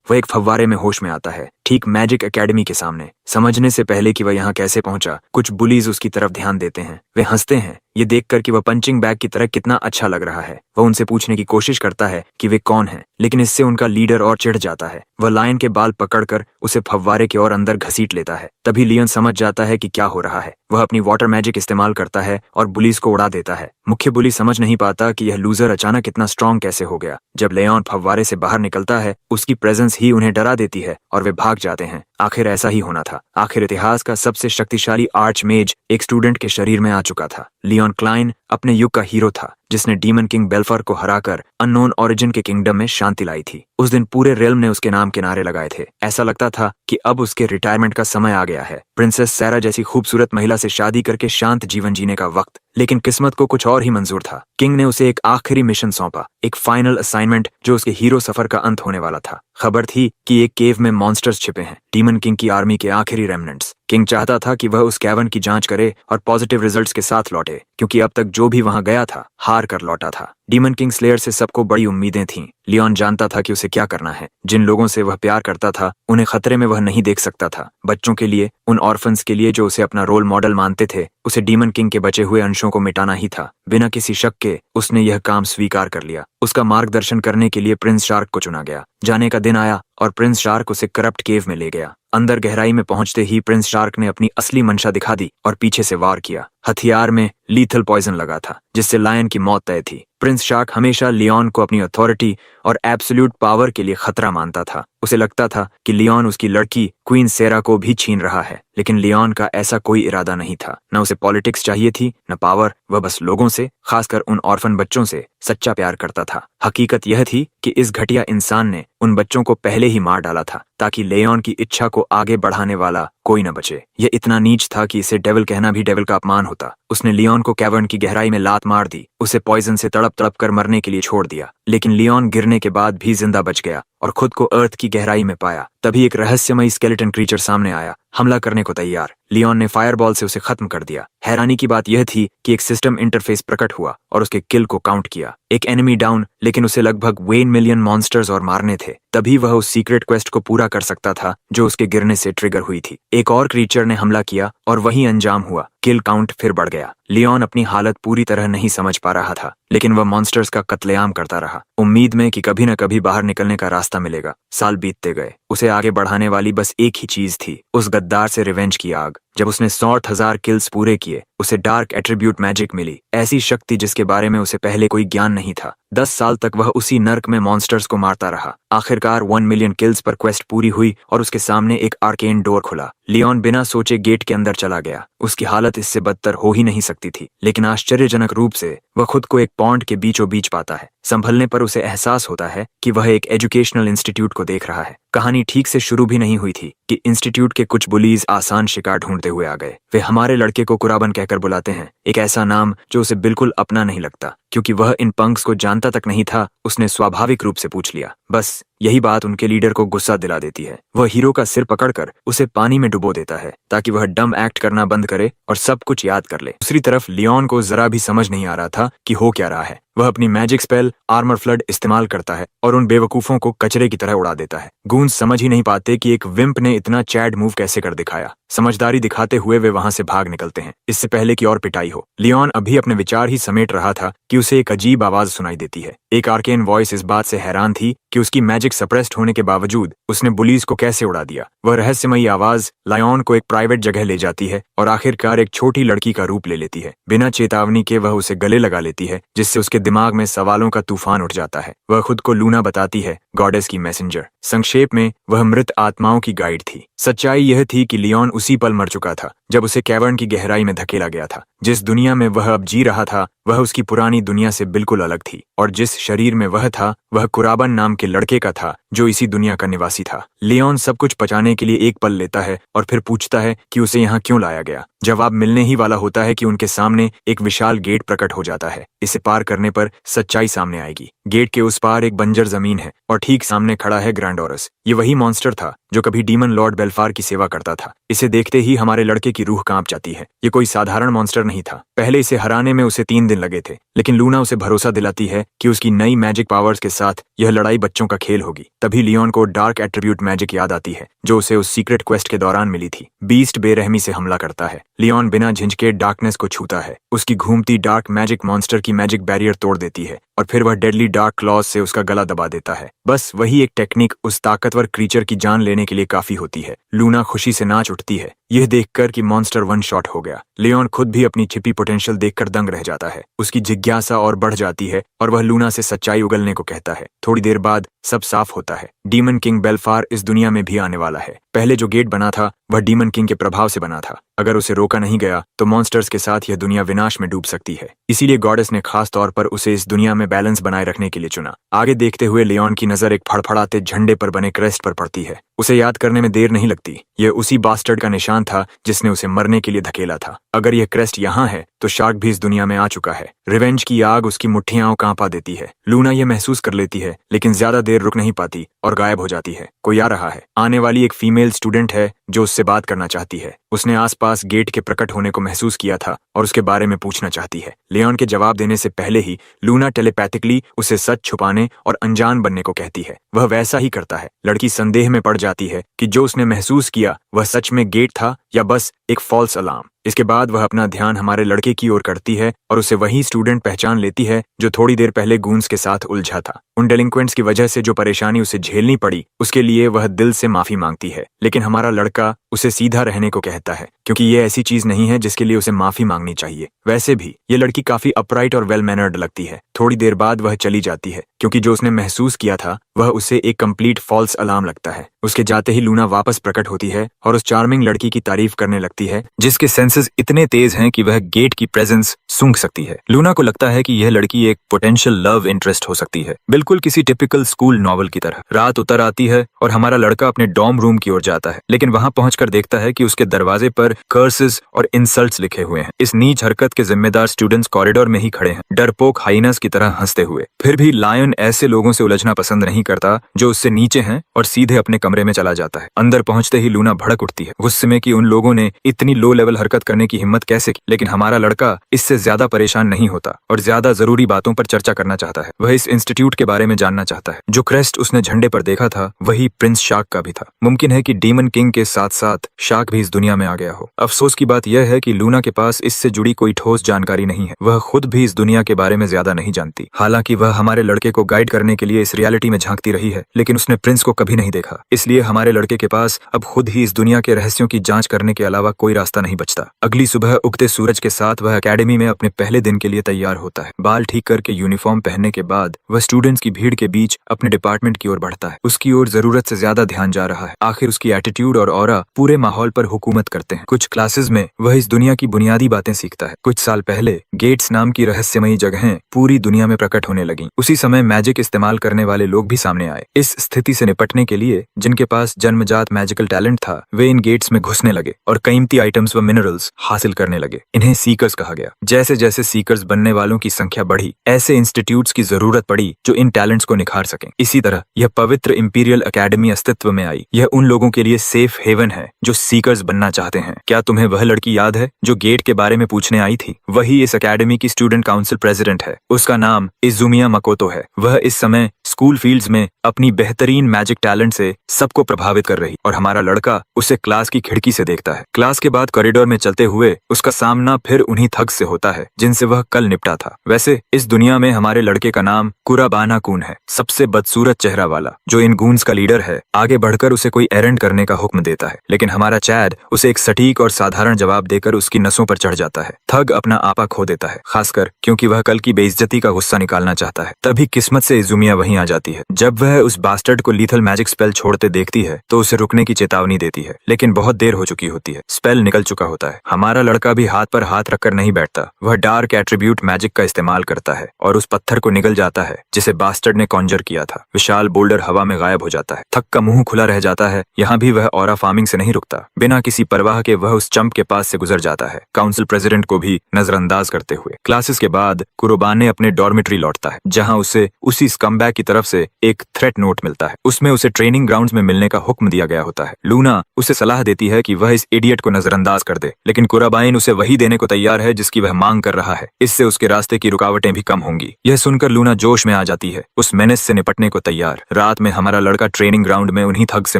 वह एक फव्वारे में होश में आता है, ठीक मैजिक एकेडमी के सामने। समझने से पहले कि वह यहाँ कैसे पहुंचा, कुछ बुलीज उसकी तरफ ध्यान देते हैं। वे हंसते हैं, ये देखकर कि वह पंचिंग बैग की तरह कितना अच्छा लग रहा है। वह उनसे पूछने की कोशिश करता है कि वे कौन हैं, लेकिन इससे उनका लीडर और चिढ़ जाता है। वह लायन के बाल पकड़कर उसे फव्वारे के और अंदर घसीट लेता है। तभी लियोन समझ जाता है कि क्या हो रहा है। वह अपनी वाटर मैजिक इस्तेमाल करता है और बुलीज को उड़ा देता है। मुख्य बुली समझ नहीं पाता कि यह लूजर अचानक इतना स्ट्रांग कैसे हो गया। जब लियोन फव्वारे से बाहर निकलता है, उसकी प्रेजेंस ही उन्हें डरा देती है और वे भाग जाते हैं। आखिर ऐसा ही होना था। आखिर इतिहास का सबसे शक्तिशाली आर्चमेज एक स्टूडेंट के शरीर में आ चुका था। लियोन क्लाइन अपने युग का हीरो था, जिसने डीमन किंग बेल्फर को हराकर अननोन ओरिजिन के किंगडम में शांति लाई थी। उस दिन पूरे रेल्म ने उसके नाम के नारे लगाए थे। ऐसा लगता था कि अब उसके रिटायरमेंट का समय आ गया है। प्रिंसेस सैरा जैसी खूबसूरत महिला से शादी करके शांत जीवन जीने का वक्त। लेकिन किस्मत को कुछ और ही मंजूर था। किंग ने उसे एक आखिरी मिशन सौंपा, एक फाइनल असाइनमेंट जो उसके हीरो सफर का अंत होने वाला था। खबर थी कि एक केव में मॉन्स्टर्स छिपे हैं, डीमन किंग की आर्मी के आखिरी रेमनेंट्स। किंग चाहता था कि वह उस कैवर्न की जांच करे और पॉजिटिव रिजल्ट्स के साथ लौटे, क्योंकि अब तक जो भी वहां गया था हार कर लौटा था। डीमन किंग स्लेयर से सबको बड़ी उम्मीदें थीं। लियोन जानता था कि उसे क्या करना है। जिन लोगों से वह प्यार करता था, उन्हें खतरे में वह नहीं देख सकता था। बच्चों के लिए, उन ऑर्फन्स के लिए जो उसे अपना रोल मॉडल मानते थे, उसे डीमन किंग के बचे हुए अंशों को मिटाना ही था। बिना किसी शक के उसने यह काम स्वीकार कर लिया। उसका मार्गदर्शन करने के लिए प्रिंस शार्क को चुना गया। जाने का दिन आया और प्रिंस शार्क उसे करप्ट केव में ले गया। अंदर गहराई में पहुंचते ही प्रिंस शार्क ने अपनी असली मंशा दिखा दी और पीछे से वार किया। हथियार में लीथल पॉइजन लगा था, जिससे लायन की मौत तय थी। प्रिंस शार्क हमेशा लियोन को अपनी अथॉरिटी और एब्सोल्यूट पावर के लिए खतरा मानता था। उसे लगता था कि लियोन उसकी लड़की क्वीन सेरा को भी छीन रहा है, लेकिन लियोन का ऐसा कोई इरादा नहीं था। न उसे पॉलिटिक्स चाहिए थी, न पावर। वह बस लोगों से, खासकर उन ऑर्फन बच्चों से सच्चा प्यार करता था। हकीकत यह थी कि इस घटिया इंसान ने उन बच्चों को पहले ही मार डाला था, ताकि लियोन की इच्छा को आगे बढ़ाने वाला कोई न बचे। यह इतना नीच था कि इसे डेविल कहना भी डेविल का अपमान होता। उसने लियोन को कैवर्न की गहराई में लात मार दी, उसे पॉइजन से तड़प तड़प कर मरने के लिए छोड़ दिया। लेकिन लियोन गिरने के बाद भी जिंदा बच गया और खुद को अर्थ की गहराई में पाया। तभी एक रहस्यमयी स्केलेटन क्रीचर सामने आया, हमला करने को तैयार। लियोन ने फायरबॉल से उसे खत्म कर दिया। हैरानी की बात यह थी कि एक सिस्टम इंटरफेस प्रकट हुआ और उसके किल को काउंट किया। एक एनिमी डाउन, लेकिन उसे लगभग 1 मिलियन मॉन्स्टर्स और मारने थे। तभी वह उस सीक्रेट क्वेस्ट को पूरा कर सकता था जो उसके गिरने से ट्रिगर हुई थी। एक और क्रीचर ने हमला किया और वही अंजाम हुआ। किल काउंट फिर बढ़ गया। लियोन अपनी हालत पूरी तरह नहीं समझ पा रहा था, लेकिन वह मॉन्स्टर्स का कत्लेआम करता रहा, उम्मीद में कि कभी न कभी बाहर निकलने का रास्ता मिलेगा। साल बीतते गए। उसे आगे बढ़ाने वाली बस एक ही चीज थी, उस गद्दार से रिवेंज की आग। जब उसने 60,000 किल्स पूरे किए, उसे डार्क एट्रीब्यूट मैजिक मिली, ऐसी शक्ति जिसके बारे में उसे पहले कोई ज्ञान नहीं था। 10 साल तक वह उसी नर्क में मॉन्स्टर्स को मारता रहा। आखिरकार 1 मिलियन किल्स पर क्वेस्ट पूरी हुई और उसके सामने एक आर्केन डोर खुला। लियोन बिना सोचे गेट के अंदर चला गया। उसकी हालत इससे बदतर हो ही नहीं सकती थी, लेकिन आश्चर्यजनक रूप से वह खुद को एक पॉन्ड के बीचों बीच पाता है। संभलने पर उसे एहसास होता है कि वह एक एजुकेशनल इंस्टीट्यूट को देख रहा है। कहानी ठीक से शुरू भी नहीं हुई थी कि इंस्टीट्यूट के कुछ बुलीज आसान शिकार ढूंढते हुए आ गए। वे हमारे लड़के को कुराबन कहकर बुलाते हैं, एक ऐसा नाम जो उसे बिल्कुल अपना नहीं लगता। क्योंकि वह इन पंक्स को जानता तक नहीं था, उसने स्वाभाविक रूप से पूछ लिया। बस यही बात उनके लीडर को गुस्सा दिला देती है। वह हीरो का सिर पकड़कर उसे पानी में डुबो देता है, ताकि वह डम एक्ट करना बंद करे और सब कुछ याद कर ले। दूसरी तरफ लियोन को जरा भी समझ नहीं आ रहा था कि हो क्या रहा है। वह अपनी मैजिक स्पेल आर्मर फ्लड इस्तेमाल करता है और उन बेवकूफों को कचरे की तरह उड़ा देता है। गूंज समझ ही नहीं पाते कि एक विम्प ने इतना चैड मूव कैसे कर दिखाया। समझदारी दिखाते हुए वे वहां से भाग निकलते हैं, इससे पहले कि और पिटाई हो। लियोन अभी अपने विचार ही समेट रहा था कि उसे एक अजीब आवाज सुनाई देती है। एक आर्केन वॉइस इस बात से हैरान थी कि उसकी मैजिक सप्रेस्ड होने के बावजूद उसने बुलीज को कैसे उड़ा दिया। वह रहस्यमयी आवाज लियोन को एक प्राइवेट जगह ले जाती है और आखिरकार एक छोटी लड़की का रूप ले लेती है। बिना चेतावनी के वह उसे गले लगा लेती है, जिससे उसके दिमाग में सवालों का तूफान उठ जाता है। वह खुद को लूना बताती है, गॉडेस की मैसेंजर। संक्षेप में वह मृत आत्माओं की गाइड थी। सच्चाई यह थी कि लियोन उसी पल मर चुका था जब उसे कैवर्न की गहराई में धकेला गया था। जिस दुनिया में वह अब जी रहा था वह उसकी पुरानी दुनिया से बिल्कुल अलग थी, और जिस शरीर में वह था वह कुराबन नाम के लड़के का था जो इसी दुनिया का निवासी था। लियोन सब कुछ पचाने के लिए एक पल लेता है और फिर पूछता है कि उसे यहाँ क्यों लाया गया। जवाब मिलने ही वाला होता है कि उनके सामने एक विशाल गेट प्रकट हो जाता है। इसे पार करने पर सच्चाई सामने आएगी। गेट के उस पार एक बंजर जमीन है और ठीक सामने खड़ा है ग्रैंडोरस। ये वही मॉन्स्टर था जो कभी डीमन लॉर्ड बेल्फार की सेवा करता था। इसे देखते ही हमारे लड़के की रूह कांप जाती है। ये कोई साधारण मॉन्स्टर नहीं था। पहले इसे हराने में उसे 3 दिन लगे थे, लेकिन लूना उसे भरोसा दिलाती है कि उसकी नई मैजिक पावर्स के साथ यह लड़ाई बच्चों का खेल होगी। तभी लियोन को डार्क एट्रीब्यूट मैजिक याद आती है जो उसे उस सीक्रेट क्वेस्ट के दौरान मिली थी। बीस्ट बेरहमी से हमला करता है। लियोन बिना झिझके डार्कनेस को छूता है। उसकी घूमती डार्क मैजिक मॉन्स्टर की मैजिक बैरियर तोड़ देती है और फिर वह डेडली डार्क क्लॉज से उसका गला दबा देता है। बस वही एक टेक्निक उस ताकतवर क्रीचर की जान लेने के लिए काफी होती है। लूना खुशी से नाच उठती है यह देखकर कि मॉन्स्टर वन शॉट हो गया। लियोन खुद भी अपनी छिपी पोटेंशियल देखकर दंग रह जाता है। उसकी जिज्ञासा और बढ़ जाती है और वह लूना से सच्चाई उगलने को कहता है। थोड़ी देर बाद सब साफ होता है। डीमन किंग बेल्फार इस दुनिया में भी आने वाला है। पहले जो गेट बना था वह डीमन किंग के प्रभाव से बना था। अगर उसे रोका नहीं गया तो मॉन्स्टर्स के साथ यह दुनिया विनाश में डूब सकती है। इसीलिए गॉडेस ने खास तौर पर उसे इस दुनिया में बैलेंस बनाए रखने के लिए चुना। आगे देखते हुए लियोन की नजर एक फड़फड़ाते झंडे पर बने क्रेस्ट पर पड़ती है। उसे याद करने में देर नहीं लगती। यह उसी बास्टर्ड का निशान था जिसने उसे मरने के लिए धकेला था। अगर यह क्रेस्ट यहाँ है तो शार्क भी इस दुनिया में आ चुका है। रिवेंज की आग उसकी मुट्ठियां कांपा देती है। लूना यह महसूस कर लेती है लेकिन ज्यादा देर रुक नहीं पाती और गायब हो जाती है। कोई आ रहा है। आने वाली एक फीमेल स्टूडेंट है जो उससे बात करना चाहती है। उसने आसपास गेट के प्रकट होने को महसूस किया था और उसके बारे में पूछना चाहती है। लियोन के जवाब देने से पहले ही लूना टेलीपैथिकली उसे सच छुपाने और अनजान बनने को कहती है। वह वैसा ही करता है। लड़की संदेह में पड़ जाती है कि जो उसने महसूस किया वह सच में गेट था या बस एक फॉल्स अलार्म। इसके बाद वह अपना ध्यान हमारे लड़के की ओर करती है और उसे वही स्टूडेंट पहचान लेती है जो थोड़ी देर पहले गूंस के साथ उलझा था। उन डेलिंक्वेंट्स की वजह से जो परेशानी उसे झेलनी पड़ी उसके लिए वह दिल से माफी मांगती है। लेकिन हमारा लड़का उसे सीधा रहने को कहता है क्योंकि ये ऐसी चीज नहीं है जिसके लिए उसे माफी मांगनी चाहिए। वैसे भी ये लड़की काफी अपराइट और वेल मैनर्ड लगती है। थोड़ी देर बाद वह चली जाती है क्योंकि जो उसने महसूस किया था वह उसे एक कंप्लीट फॉल्स अलार्म लगता है। उसके जाते ही लूना वापस प्रकट होती है और उस चार्मिंग लड़की की तारीफ करने लगती है जिसके सेंसेस इतने तेज हैं कि वह गेट की प्रेजेंस सूंघ सकती है। लूना को लगता है कि यह लड़की एक पोटेंशियल लव इंटरेस्ट हो सकती है, बिल्कुल किसी टिपिकल स्कूल नॉवल की तरह। रात उतर आती है और हमारा लड़का अपने डॉर्म रूम की ओर जाता है, लेकिन वहां पहुंचकर देखता है कि उसके दरवाजे पर कर्सेस और इंसल्ट्स लिखे हुए हैं। इस नीच हरकत के जिम्मेदार स्टूडेंट्स कॉरिडोर में ही खड़े हैं, डरपोक हाइनस की तरह हंसते हुए। फिर भी लायन ऐसे लोगों से उलझना पसंद नहीं करता जो उससे नीचे हैं और सीधे अपने कमरे में चला जाता है। अंदर पहुंचते ही लूना भड़क उठती है गुस्से में कि उन लोगों ने इतनी लो लेवल हरकत करने की हिम्मत कैसे की। लेकिन हमारा लड़का इससे ज्यादा परेशान नहीं होता और ज्यादा जरूरी बातों पर चर्चा करना चाहता है। वह इस इंस्टीट्यूट के बारे में जानना चाहता है। जो क्रेस्ट उसने झंडे पर देखा था वही प्रिंस शार्क का भी था। मुमकिन है कि डीमन किंग के साथ साथ शार्क भी इस दुनिया में आ गया हो। अफसोस की बात यह है कि लूना के पास इससे जुड़ी कोई ठोस जानकारी नहीं है। वह खुद भी इस दुनिया के बारे में ज्यादा नहीं जानती। हालांकि वह हमारे लड़के को गाइड करने के लिए इस रियलिटी में झांकती रही है, लेकिन उसने प्रिंस को कभी नहीं देखा। इसलिए हमारे लड़के के पास अब खुद ही इस दुनिया के रहस्यों की जांच करने के अलावा कोई रास्ता नहीं बचता। अगली सुबह उगते सूरज के साथ वह एकेडमी में अपने पहले दिन के लिए तैयार होता है। बाल ठीक करके यूनिफॉर्म पहनने के बाद वह स्टूडेंट्स की भीड़ के बीच अपने डिपार्टमेंट की ओर बढ़ता है। उसकी ओर जरूरत से ज्यादा ध्यान जा रहा है। आखिर उसकी एटीट्यूड और ऑरा पूरे माहौल पर हुकूमत करते हैं। कुछ क्लासेस में वह इस दुनिया की बुनियादी बातें सीखता है। कुछ साल पहले गेट्स नाम की रहस्यमयी जगहें पूरी दुनिया में प्रकट होने लगी। उसी समय मैजिक इस्तेमाल करने वाले लोग भी सामने आए। इस स्थिति से निपटने के लिए जिनके पास जन्मजात मैजिकल टैलेंट था वे इन गेट्स में घुसने लगे और कीमती आइटम्स व मिनरल्स हासिल करने लगे। इन्हें सीकर्स कहा गया। जैसे जैसे सीकर्स बनने वालों की संख्या बढ़ी, ऐसे इंस्टीट्यूट्स की जरूरत पड़ी जो इन टैलेंट्स को निखार सकें। इसी तरह यह पवित्र इंपीरियल एकेडमी अस्तित्व में आई। यह उन लोगों के लिए सेफ हेवन है जो सीकर्स बनना चाहते हैं। क्या तुम्हें वह लड़की याद है जो गेट के बारे में पूछने आई थी? वही इस एकेडमी की स्टूडेंट काउंसिल प्रेसिडेंट है। उसका नाम इजुमिया मकोतो है। वह इस समय स्कूल फील्ड्स में अपनी बेहतरीन मैजिक टैलेंट से सबको प्रभावित कर रही और हमारा लड़का उसे क्लास की खिड़की से देखता है। क्लास के बाद कॉरिडोर में चलते हुए उसका सामना फिर उन्हीं थग्स से होता है जिनसे वह कल निपटा था। वैसे इस दुनिया में हमारे लड़के का नाम कुराबाना कून है, सबसे बदसूरत चेहरा वाला जो इन गूंस का लीडर है। आगे बढ़कर उसे कोई एरेंड करने का हुक्म देता है, लेकिन हमारा चैड उसे एक सटीक और साधारण जवाब देकर उसकी नसों पर चढ़ जाता है। थग अपना आपा खो देता है, खासकर क्योंकि वह कल की बेइज्जती का गुस्सा निकालना चाहता है। तभी किस्मत से इजुमिया वहीं आ जाती है। जब वह उस बास्टर्ड को लीथल मैजिक स्पेल छोड़ते देखती है तो उसे रुकने की चेतावनी देती है, लेकिन बहुत देर हो चुकी होती है। स्पेल निकल चुका होता है। हमारा लड़का भी हाथ पर हाथ रखकर नहीं बैठता। वह डार्क एट्रीब्यूट मैजिक का इस्तेमाल करता है और उस पत्थर को निगल जाता है जिसे बास्टर्ड ने कॉन्जर किया था। विशाल बोल्डर हवा में गायब हो जाता है। थक का मुंह खुला रह जाता है। यहाँ भी वह ऑरा फार्मिंग से नहीं नहीं रुकता। बिना किसी परवाह के वह उस चंप के पास से गुजर जाता है, काउंसिल प्रेसिडेंट को भी नजरअंदाज करते हुए। क्लासेस के बाद कुरुबाने अपने डॉर्मेट्री लौटता है, जहां उसे उसी स्कमबैग की तरफ से एक थ्रेट नोट मिलता है। उसमें उसे ट्रेनिंग ग्राउंड्स में मिलने का हुक्म दिया गया होता है। लूना उसे सलाह देती है कि वह इस इडियट को नजरअंदाज कर दे, लेकिन कुराबाइन उसे वही देने को तैयार है जिसकी वह मांग कर रहा है। इससे उसके रास्ते की रुकावटें भी कम होंगी। यह सुनकर लूना जोश में आ जाती है, उस मेनेस से निपटने को तैयार। रात में हमारा लड़का ट्रेनिंग ग्राउंड में उन्हीं थग से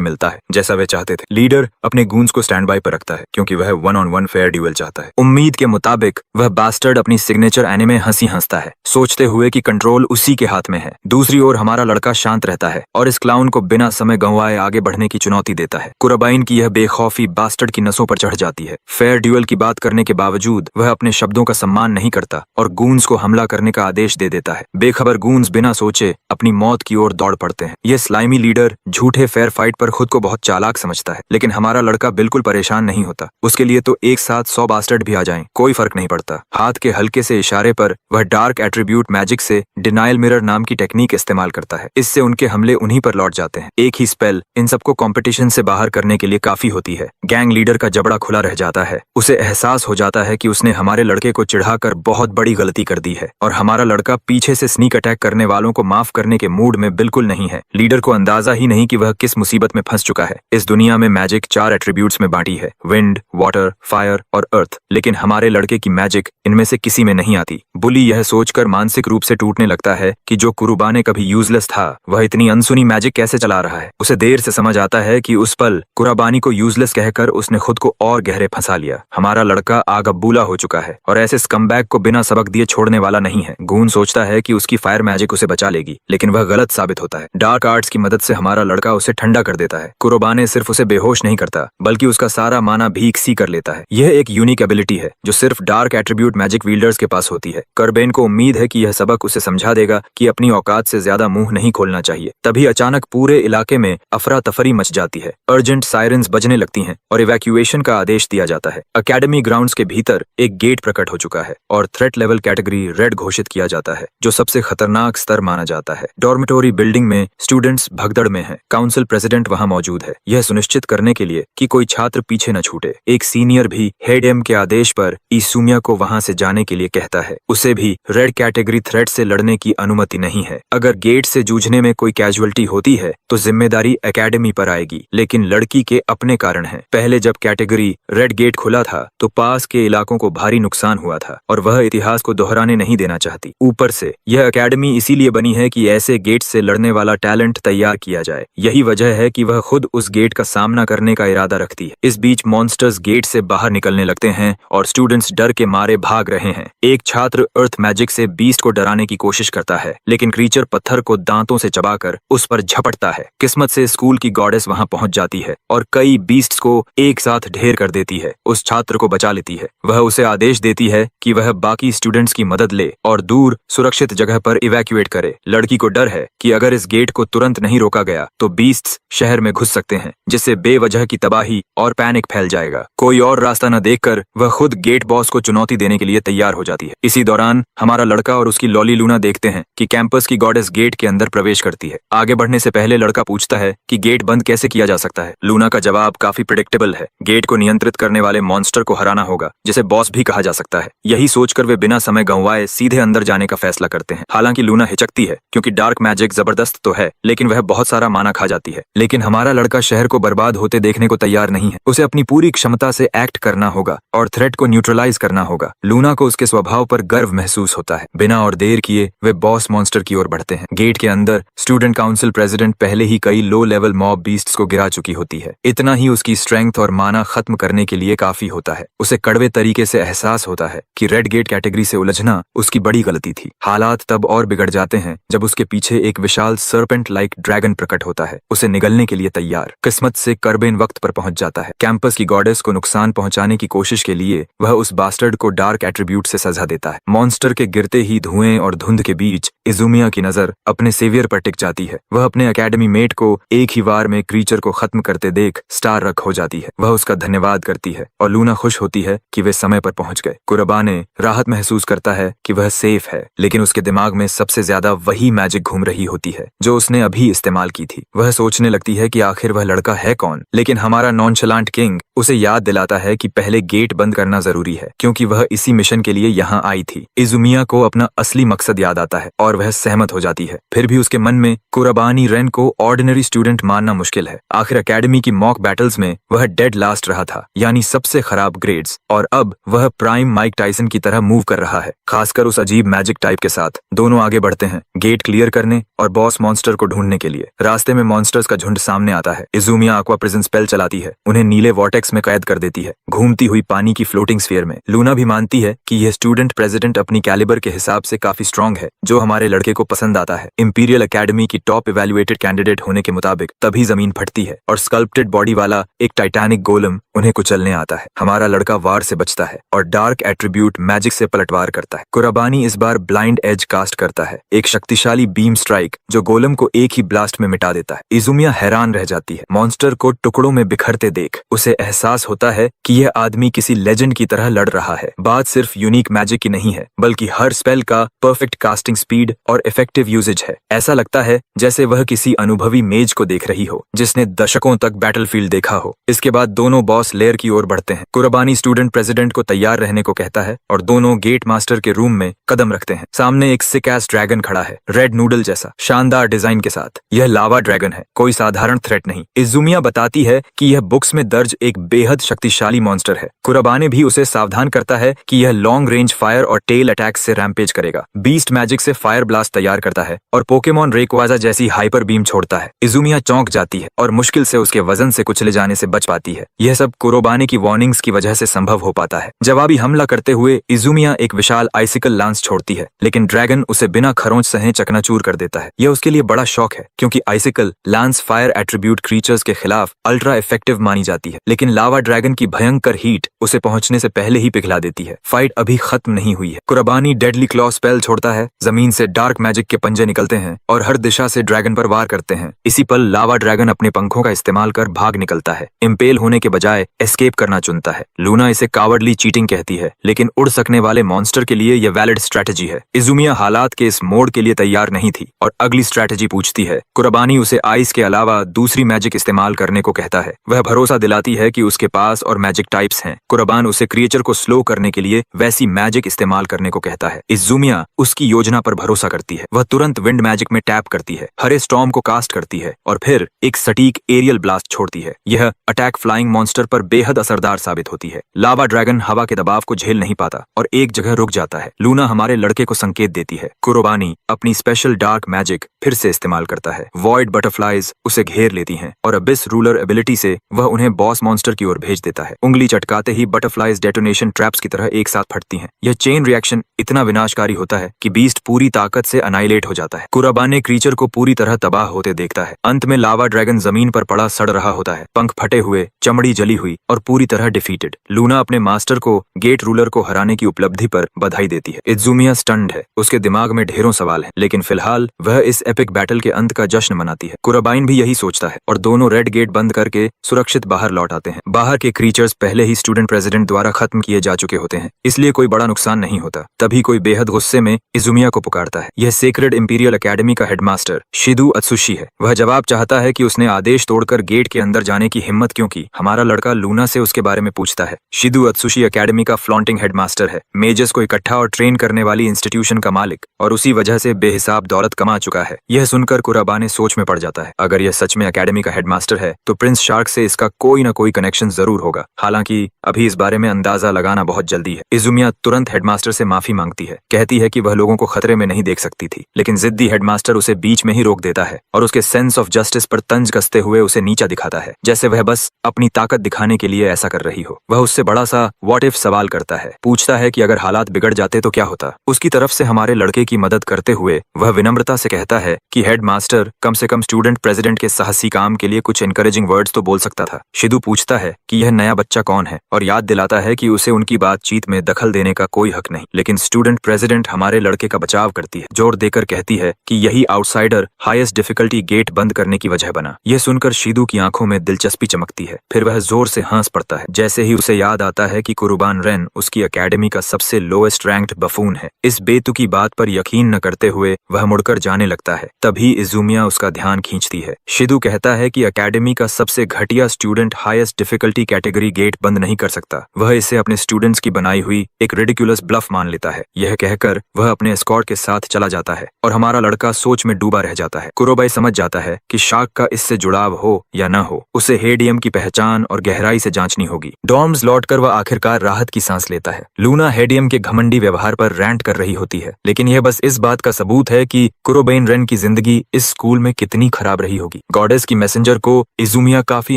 मिलता है जैसा वे चाहते थे। लीडर अपने गूंज को स्टैंड बाय पर रखता है क्योंकि वह 1-on-1 फेयर ड्यूएल चाहता है। उम्मीद के मुताबिक वह बास्टर्ड अपनी सिग्नेचर एनिमे हंसी हंसता है, सोचते हुए कि कंट्रोल उसी के हाथ में है। दूसरी ओर हमारा लड़का शांत रहता है और इस क्लाउन को बिना समय गंवाए आगे बढ़ने की चुनौती देता है। कुराबाइन की यह बेखौफी बास्टर्ड की नसों पर चढ़ जाती है। फेयर ड्यूएल की बात करने के बावजूद वह अपने शब्दों का सम्मान नहीं करता और गूंज को हमला करने का आदेश दे देता है। बेखबर गूंज बिना सोचे अपनी मौत की ओर दौड़ पड़ते हैं। यह स्लाइमी लीडर झूठे फेयर फाइट पर खुद को बहुत चालाक समझता है, लेकिन हमारा लड़का बिल्कुल परेशान नहीं होता। उसके लिए तो एक साथ 100 बास्टर्ड भी आ जाएं, कोई फर्क नहीं पड़ता। हाथ के हल्के से इशारे पर वह डार्क एट्रीब्यूट मैजिक से डिनायल मिरर नाम की टेक्निक इस्तेमाल करता है। इससे उनके हमले उन्हीं पर लौट जाते हैं। एक ही स्पेल इन सबको कंपटीशन से बाहर करने के लिए काफी होती है। गैंग लीडर का जबड़ा खुला रह जाता है। उसे एहसास हो जाता है कि उसने हमारे लड़के को चिढ़ाकर बहुत बड़ी गलती कर दी है और हमारा लड़का पीछे से स्नीक अटैक करने वालों को माफ करने के मूड में बिल्कुल नहीं है। लीडर को अंदाजा ही नहीं कि वह किस मुसीबत में फंस चुका है। इस दुनिया में मैजिक 4 एट्रीब्यूट्स में बांटी है, विंड, वाटर, फायर और अर्थ, लेकिन हमारे लड़के की मैजिक इनमें से किसी में नहीं आती। बुली यह सोचकर मानसिक रूप से टूटने लगता है कि जो कुरुबाने कभी यूजलेस था वह इतनी अनसुनी मैजिक कैसे चला रहा है। उसे देर से समझ आता है कि उस पल कुराबानी को यूजलेस कहकर उसने खुद को और गहरे फंसा लिया। हमारा लड़का आगबूला हो चुका है और ऐसे स्कमबैग को बिना सबक दिए छोड़ने वाला नहीं है। गून सोचता है कि उसकी फायर मैजिक उसे बचा लेगी, लेकिन वह गलत साबित होता है। डार्क आर्ट्स की मदद से हमारा लड़का उसे ठंडा कर देता है। कुरुबाने सिर्फ उसे बेहोश नहीं करता बल्कि उसका सारा माना भीख सी कर लेता है। यह एक यूनिक एबिलिटी है जो सिर्फ डार्क एट्रीब्यूट मैजिक वील्डर्स के पास होती है। कर्बेन को उम्मीद है कि यह सबक उसे समझा देगा कि अपनी औकात से ज्यादा मुंह नहीं खोलना चाहिए। तभी अचानक पूरे इलाके में अफरा तफरी मच जाती है। अर्जेंट सायरन्स बजने लगती हैं और इवैक्यूएशन का आदेश दिया जाता है। अकेडमी ग्राउंड्स के भीतर एक गेट प्रकट हो चुका है और थ्रेट लेवल कैटेगरी रेड घोषित किया जाता है, जो सबसे खतरनाक स्तर माना जाता है। डॉर्मेटोरी बिल्डिंग में स्टूडेंट्स भगदड़ में हैं। काउंसिल प्रेसिडेंट वहां मौजूद है, यह सुनिश्चित करने के लिए कि कोई छात्र पीछे न छूटे। एक सीनियर भी हेड एम के आदेश पर ईसुमिया को वहां से जाने के लिए कहता है। उसे भी रेड कैटेगरी थ्रेट से लड़ने की अनुमति नहीं है। अगर गेट से जूझने में कोई कैजुअलिटी होती है तो जिम्मेदारी एकेडमी पर आएगी, लेकिन लड़की के अपने कारण है। पहले जब कैटेगरी रेड गेट खुला था तो पास के इलाकों को भारी नुकसान हुआ था और वह इतिहास को दोहराने नहीं देना चाहती। ऊपर से यह एकेडमी इसीलिए बनी है कि ऐसे गेट से लड़ने वाला टैलेंट तैयार किया जाए। यही वजह है कि वह खुद उस गेट का सामना करने का इरादा रखती है। इस बीच मॉन्स्टर्स गेट से बाहर निकलने लगते हैं और स्टूडेंट्स डर के मारे भाग रहे हैं। एक छात्र अर्थ मैजिक से बीस्ट को डराने की कोशिश करता है, लेकिन क्रीचर पत्थर को दांतों से चबाकर उस पर झपटता है। किस्मत से स्कूल की गॉडेस वहां पहुंच जाती है और कई बीस्ट्स को एक साथ ढेर कर देती है। उस छात्र को बचा लेती है। वह उसे आदेश देती है कि वह बाकी स्टूडेंट्स की मदद ले और दूर सुरक्षित जगह पर इवैक्यूएट करे। लड़की को डर है कि अगर इस गेट को तुरंत नहीं रोका गया तो बीस्ट्स शहर में घुस सकते हैं, जिससे बेवजह की तबाही और पैनिक फैल जाएगा। कोई और रास्ता न देखकर वह खुद गेट बॉस को चुनौती देने के लिए तैयार हो जाती है। इसी दौरान हमारा लड़का और उसकी लॉली लूना देखते हैं कि कैंपस की गॉडेस गेट के अंदर प्रवेश करती है। आगे बढ़ने से पहले लड़का पूछता है कि गेट बंद कैसे किया जा सकता है। लूना का जवाब काफी प्रेडिक्टेबल है। गेट को नियंत्रित करने वाले मॉन्स्टर को हराना होगा, जिसे बॉस भी कहा जा सकता है। यही सोचकर वे बिना समय गंवाए सीधे अंदर जाने का फैसला करते हैं। हालांकि लूना हिचकती है क्योंकि डार्क मैजिक जबरदस्त तो है, लेकिन वह बहुत सारा माना खा जाती है। लेकिन हमारा लड़का शहर को बर्बाद होते देखने को तैयार नहीं है। उसे अपनी पूरी क्षमता से एक्ट करना होगा और थ्रेट को न्यूट्रलाइज करना होगा। लूना को उसके स्वभाव पर गर्व महसूस होता है। बिना और देर किए वे बॉस मॉन्स्टर की ओर बढ़ते हैं। गेट के अंदर स्टूडेंट काउंसिल प्रेसिडेंट पहले ही कई लो लेवल मॉब बीस्ट्स को गिरा चुकी होती है। इतना ही उसकी स्ट्रेंथ और माना खत्म करने के लिए काफी होता है। उसे कड़वे तरीके से एहसास होता है कि रेड गेट कैटेगरी से उलझना उसकी बड़ी गलती थी। हालात तब और बिगड़ जाते हैं जब उसके पीछे एक विशाल सर्पेंट लाइक ड्रैगन प्रकट होता है, उसे निगलने के लिए तैयार। किस्मत से कर्बेन वक्त पर पहुंच जाता है। कैंपस की गॉडेस को नुकसान पहुंचाने की कोशिश के लिए वह उस बास्टर्ड को डार्क एट्रीब्यूट से सजा देता है। मॉन्स्टर के गिरते ही धुएं और धुंध के बीच इजुमिया की नजर अपने सेवियर पर टिक जाती है। वह अपने एकेडमी मेट को एक ही वार में क्रीचर को खत्म करते देख स्टार रख हो जाती है। वह उसका धन्यवाद करती है और लूना खुश होती है कि वे समय पर पहुंच गए। कुराबाने राहत महसूस करता है कि वह सेफ है, लेकिन उसके दिमाग में सबसे ज्यादा वही मैजिक घूम रही होती है जो उसने अभी इस्तेमाल की थी। वह सोचने लगती है कि आखिर वह लड़का है कौन, लेकिन हमारा नॉनचलांट किंग उसे याद दिलाता है कि पहले गेट बंद करना जरूरी है, क्योंकि वह इसी मिशन के लिए यहाँ आई थी। इजुमिया को अपना असली मकसद याद आता है और वह सहमत हो जाती है। फिर भी उसके मन में कुराबानी रेन को ऑर्डिनरी स्टूडेंट मानना मुश्किल है। आखिर एकेडमी की मॉक बैटल्स में वह डेड लास्ट रहा था, यानी सबसे खराब ग्रेड्स, और अब वह प्राइम माइक टाइसन की तरह मूव कर रहा है, खासकर उस अजीब मैजिक टाइप के साथ। दोनों आगे बढ़ते हैं गेट क्लियर करने और बॉस मॉन्स्टर को ढूंढने के लिए। रास्ते में मॉन्स्टर्स का झुंड सामने आता है। इजुमिया aqua prison स्पेल चलाती है, उन्हें नीले वॉर्टेक्स में कैद कर देती है, घूमती हुई पानी की फ्लोटिंग स्फीयर में। लूना भी मानती है कि यह स्टूडेंट प्रेसिडेंट अपनी कैलिबर के हिसाब से काफी स्ट्रांग है, जो हमारे लड़के को पसंद आता है। इंपीरियल एकेडमी की टॉप इवेल्युएटेड कैंडिडेट होने के मुताबिक तभी जमीन फटती है और स्कल्प्टेड बॉडी वाला एक टाइटैनिक गोलम उन्हें कुचलने आता है। हमारा लड़का वार से बचता है और डार्क एट्रीब्यूट मैजिक से पलटवार करता है। कुराबानी इस बार ब्लाइंड एज कास्ट करता है, एक शक्तिशाली बीम स्ट्राइक जो गोलम को एक ही ब्लास्ट में मिटा देता है। इजुमिया हैरान रह जाती है। मॉन्स्टर को टुकड़ों में बिखरते देख उसे एहसास होता है कि यह आदमी किसी लेजेंड की तरह लड़ रहा है। बात सिर्फ यूनिक मैजिक की नहीं है, बल्कि हर स्पेल का परफेक्ट कास्टिंग स्पीड और इफेक्टिव यूजेज है। ऐसा लगता है जैसे वह किसी अनुभवी मेज को देख रही हो जिसने दशकों तक बैटलफील्ड देखा हो। इसके बाद दोनों बॉस लेयर की ओर बढ़ते हैं। कुराबानी स्टूडेंट प्रेसिडेंट को तैयार रहने को कहता है और दोनों गेट मास्टर के रूम में कदम रखते हैं। सामने एक सिक एस ड्रैगन खड़ा है, रेड नूडल जैसा शानदार डिजाइन के साथ। यह लावा ड्रैगन है, कोई साधारण थ्रेट नहीं। इजुमिया बताती है कि यह बुक्स में दर्ज एक बेहद शक्तिशाली मॉन्स्टर है। कुराबानी भी उसे सावधान करता है कि यह लॉन्ग रेंज फायर और टेल अटैक से रैम्पेज करेगा। बीस्ट मैजिक से फायर ब्लास्ट तैयार करता है और पोकेमॉन रेक्वाजा जैसी हाइपर बीम छोड़ता है। इजुमिया चौंक जाती है और मुश्किल से उसके वजन से कुचले जाने से बच पाती है। यह सब कुराबानी की वार्निंग्स की वजह से संभव हो पाता है। जवाबी हमला करते हुए इजुमिया एक विशाल आइसिकल लांस छोड़ती है, लेकिन ड्रैगन उसे बिना खरोंच सहे चकनाचूर कर देता है। यह उसके लिए बड़ा शौक है, क्योंकि आइसिकल लांस फायर एट्रीब्यूट क्रीचर्स के खिलाफ अल्ट्रा इफेक्टिव मानी जाती है। लेकिन लावा ड्रैगन की भयंकर हीट उसे पहुंचने से पहले ही पिघला देती है। फाइट अभी खत्म नहीं हुई है। कुराबानी डेडली क्लॉ स्पेल छोड़ता है, जमीन से डार्क मैजिक के पंजे निकलते हैं और हर दिशा से ड्रैगन पर वार करते हैं। इसी पल लावा ड्रैगन अपने पंखों का इस्तेमाल कर भाग निकलता है, इम्पेल होने के बजाय एस्केप करना चुनता है। लूना इसे कावर्डली चीटिंग कहती है, लेकिन उड़ सकने वाले मॉन्स्टर के लिए यह वैलिड स्ट्रैटेजी है। इजुमिया हालात के इस मोड़ के लिए तैयार नहीं थी और अगली स्ट्रैटेजी पूछती है। कुराबानी उसे आइस के अलावा दूसरी मैजिक इस्तेमाल करने को कहता है। वह भरोसा दिलाती है कि उसके पास और मैजिक टाइप्स हैं। कुराबान उसे क्रिएचर को स्लो करने के लिए वैसी मैजिक इस्तेमाल करने को कहता है। इजुमिया उसकी योजना पर भरोसा करती है। वह तुरंत विंड मैजिक में टैप करती है, हरे स्टॉर्म को कास्ट करती है और फिर एक सटीक एरियल ब्लास्ट छोड़ती है। यह अटैक फ्लाइंग मॉन्स्टर पर बेहद असरदार साबित होती है। लावा ड्रैगन हवा के दबाव को झेल नहीं पाता और एक जगह रुक जाता है। लूना हमारे लड़के को संकेत देती है। कुराबानी अपनी स्पेशल डार्क मैजिक फिर से इस्तेमाल करता है। वॉइड बटरफ्लाइज उसे घेर लेती हैं और अबिस रूलर एबिलिटी से वह उन्हें बॉस मॉन्स्टर की ओर भेज देता है। उंगली चटकाते ही बटरफ्लाइज डेटोनेशन ट्रैप्स की तरह एक साथ फटती हैं। यह चेन रिएक्शन इतना विनाशकारी होता है कि बीस्ट पूरी ताकत से अनाइलेट हो जाता है। कुराबाने क्रीचर को पूरी तरह तबाह होते देखता है। अंत में लावा ड्रैगन जमीन पर पड़ा सड़ रहा होता है, पंख फटे हुए, चमड़ी जली हुई और पूरी तरह डिफीटेड। लूना अपने मास्टर को गेट रूलर को हराने की उपलब्धि पर बधाई देती है। इजुमिया स्टन्ड है, उसके दिमाग में ढेरों सवाल हैं, लेकिन फिलहाल वह इस एपिक बैटल के अंत का जश्न मनाती है। कुराबाइन भी यही सोचता है और दोनों रेड गेट बंद करके सुरक्षित बाहर लौट आते हैं। बाहर के क्रीचर्स पहले ही स्टूडेंट प्रेसिडेंट द्वारा खत्म किए जा चुके होते हैं, इसलिए कोई बड़ा नुकसान नहीं होता। तभी कोई बेहद गुस्से में इजुमिया को पुकारता है। यह सेक्रेड इंपीरियल एकेडमी का हेडमास्टर शिदू अत्सुशी है। वह जवाब चाहता है कि उसने आदेश तोड़कर गेट के अंदर जाने की हिम्मत क्यों की। हमारा लड़का लूना से उसके बारे में पूछता है। शिदू अत्सुशी एकेडमी का फ्लॉन्टिंग हेडमास्टर है, मेजर्स को इकट्ठा और ट्रेन करने वाली इंस्टीट्यूशन का मालिक, और उसी वजह से बेहिसाब दौलत कमा चुका है। यह सुनकर कुराबाने सोच में पड़ जाता है। अगर यह सच में एकेडमी का हेडमास्टर है तो प्रिंस शार्क से इसका कोई न कोई कनेक्शन जरूर होगा। हालांकि अभी इस बारे में अंदाजा लगाना बहुत जल्दी है। इजुमिया तुरंत हेडमास्टर से माफी मांगती है, कहती है कि वह लोगों को खतरे में नहीं देख सकती थी, लेकिन जिद्दी हेडमास्टर उसे बीच में ही रोक देता है और उसके सेंस ऑफ जस्टिस पर तंज कसते हुए उसे नीचा दिखाता है, जैसे वह बस अपनी ताकत दिखाने के लिए ऐसा कर रही हो। वह उससे बड़ा सा व्हाट इफ सवाल करता है, पूछता है कि अगर हालात बिगड़ जाते तो क्या होता। उसकी तरफ से हमारे लड़के की मदद करते हुए वह विनम्रता से कहता है कि हेडमास्टर कम से कम स्टूडेंट प्रेसिडेंट के साहसी काम के लिए कुछ एनकरेजिंग वर्ड्स तो बोल सकता था। शिदू पूछता है कि यह नया बच्चा कौन है और याद दिलाता है कि उसे उनकी बातचीत में दखल देने का कोई हक नहीं, लेकिन स्टूडेंट प्रेसिडेंट हमारे लड़के का बचाव करती है, जोर देकर कहती है कि यही आउटसाइडर हाईएस्ट डिफिकल्टी गेट बंद करने की वजह बना। यह सुनकर शिदू की आंखों में दिलचस्पी चमकती है, फिर वह जोर से हंस पड़ता है जैसे ही उसे याद आता है कि कुर्बान रेन उसकी एकेडमी का सबसे लोएस्ट रैंक्ड बफून है। इस बेतुकी बात पर यकीन न करते हुए वह मुड़कर जाने लगता है। तभी इजुमिया उसका ध्यान खींचती है। शिदू कहता है कि एकेडमी का सबसे घटिया student highest difficulty category gate बंद नहीं कर सकता। वह इसे अपने स्टूडेंट्स की बनाई हुई एक रिडिकुलस ब्लफ मान लेता है। यह कहकर वह अपने एस्कॉर्ट के साथ चला जाता है और हमारा लड़का सोच में डूबा रह जाता है। कुरोबाई समझ जाता है कि शाक का इससे जुड़ाव हो या न हो, उसे हेडियम की पहचान और गहराई से जांचनी होगी। डॉर्म्स लौटकर वह आखिरकार राहत की सांस लेता है। लूना हेडियम के घमंडी व्यवहार पर रैंट कर रही होती है, लेकिन यह बस इस बात का सबूत है कि कुरोबेन रेन की जिंदगी इस स्कूल में कितनी खराब रही होगी। गॉडेस की मैसेंजर को इजुमिया काफी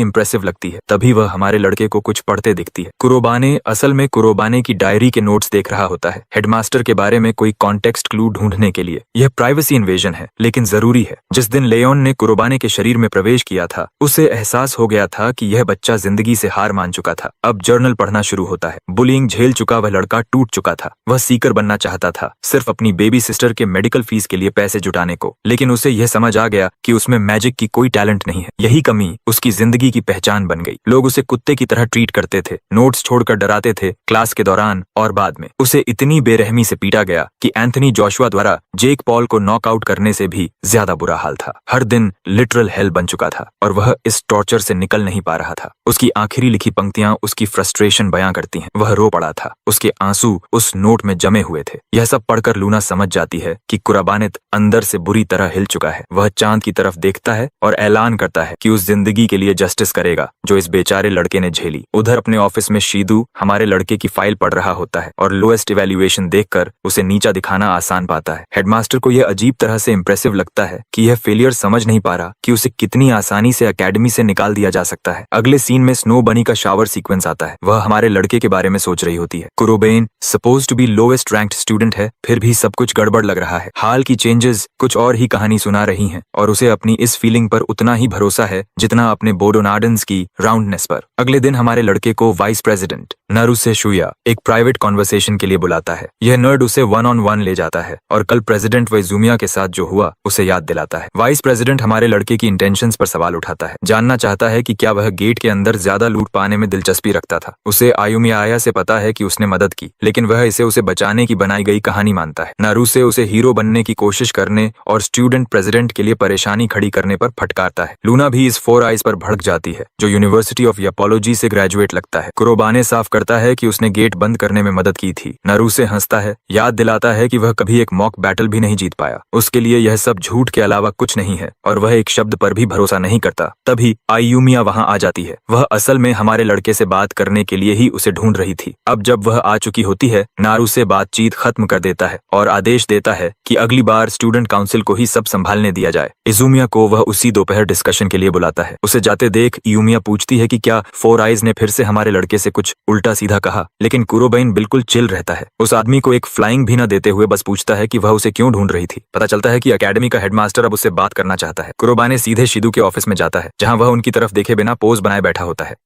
इंप्रेसिव लगती है। तभी वह हमारे लड़के को कुछ पढ़ते दिखती है। कुरोबाने असल में कुरोबाने की डायरी के नोट्स देख रहा होता है, हेडमास्टर के बारे में कोई कॉन्टेक्स्ट क्लू ढूंढने के लिए। यह प्राइवेसी इन्वेजन है, लेकिन जरूरी है। जिस दिन लेओन ने कुरोबाने के शरीर में प्रवेश किया था, उसे एहसास हो गया था कि यह बच्चा जिंदगी से हार मान चुका था। अब जर्नल पढ़ना शुरू होता है। बुलिंग झेल चुका वह लड़का टूट चुका था। वह सीकर बनना चाहता था, सिर्फ अपनी बेबी सिस्टर के मेडिकल फीस के लिए पैसे जुटाने को। लेकिन उसे यह समझ आ गया कि उसमें मैजिक की कोई टैलेंट नहीं है। यही कमी उसकी जिंदगी की पहचान बन गई। लोग उसे कुत्ते की तरह ट्रीट करते थे, नोट्स छोड़कर डराते थे, क्लास के दौरान और बाद में। उसे इतनी बेरहमी से पीटा गया कि एंथनी जोशुआ द्वारा जेक पॉल को नॉकआउट करने से भी ज्यादा बुरा हाल था। हर दिन लिटरल हेल बन चुका था और वह इस टॉर्चर से निकल नहीं पा रहा था। उसकी आखिरी लिखी पंक्तियां उसकी फ्रस्ट्रेशन बयां करती हैं। वह रो पड़ा था, उसके आंसू उस नोट में जमे हुए थे। यह सब पढ़कर लूना समझ जाती है कि कुराबानित अंदर से बुरी तरह हिल चुका है। वह चांद की तरफ देखता है और ऐलान करता है कि उस जिंदगी के लिए जस्टिस करेगा जो इस बेचारे लड़के ने झेली। उधर अपने ऑफिस में शीदू हमारे लड़के की फाइल पढ़ रहा होता है और लोएस्ट इवैल्यूएशन देखकर उसे नीचा दिखाना आसान पाता है। हेडमास्टर को यह अजीब तरह से इंप्रेसिव लगता है कि यह फेलियर समझ नहीं पा रहा कि उसे कितनी आसानी से एकेडमी से निकाल दिया जा सकता है। अगले सीन में स्नो बनी का शावर सीक्वेंस आता है। वह हमारे लड़के के बारे में सोच रही होती है। कुरोबेन supposed to be lowest ranked student है, फिर भी सब कुछ गड़बड़ लग रहा है। हाल की चेंजेस कुछ और ही कहानी सुना रही हैं और उसे अपनी इस फीलिंग पर उतना ही भरोसा है जितना अपने बोडोनार्डन्स की राउंडनेस पर। अगले दिन हमारे लड़के को वाइस प्रेसिडेंट नारुसे शुया एक प्राइवेट कॉन्वर्सेशन के लिए बुलाता है। यह नर्ड उसे 1-on-1 ले जाता है और कल प्रेसिडेंट वइजुमिया के साथ जो हुआ उसे याद दिलाता है। वाइस प्रेसिडेंट हमारे लड़के की इंटेंशंस पर सवाल उठाता है, जानना चाहता है कि क्या वह गेट के अंदर ज्यादा लूट पाने में दिलचस्पी रखता था। उसे आयुमिया से पता है कि उसने मदद की, लेकिन वह इसे उसे बचाने की बनाई गई कहानी मानता है। नारुसे उसे हीरो बनने की कोशिश करने और स्टूडेंट प्रेसिडेंट के लिए परेशानी खड़ी करने पर फटकारता है। लूना भी इस 4 आइज पर भड़क जाती है, जो यूनिवर्सिटी ऑफ यापोलॉजी से ग्रेजुएट लगता है। कुरोबाने साफ करता है कि उसने गेट बंद करने में मदद की थी। नारुसे हंसता है, याद दिलाता है कि वह कभी एक मॉक बैटल भी नहीं जीत पाया। उसके लिए यह सब झूठ के अलावा कुछ नहीं है और वह एक शब्द पर भी भरोसा नहीं करता। तभी आयुमिया वहां आ जाती है। वह असल में हमारे लड़के से बात करने के लिए ही उसे ढूंढ रही थी। अब जब वह आ चुकी होती है, नारुसे बातचीत खत्म कर देता है और आदेश देता है कि अगली बार स्टूडेंट काउंसिल को ही सब संभालने दिया जाए। इजुमिया को वह उसी दोपहर डिस्कशन के लिए बुलाता है। उसे जाते देख इयुमिया पूछती है कि क्या 4 आइज ने फिर से हमारे लड़के से कुछ उल्टा सीधा कहा, लेकिन कुरोबेन बिल्कुल चिल रहता है। उस आदमी को एक फ्लाइंग भी न देते हुए बस पूछता है कि वह उसे क्यों ढूंढ रही थी। पता चलता है कि एकेडमी का हेडमास्टर अब उससे बात करना चाहता है। कुरोबाने सीधे शिदू के ऑफिस में जाता है, जहां वह उनकी तरफ देखे बिना पोज बनाए बैठा होता है।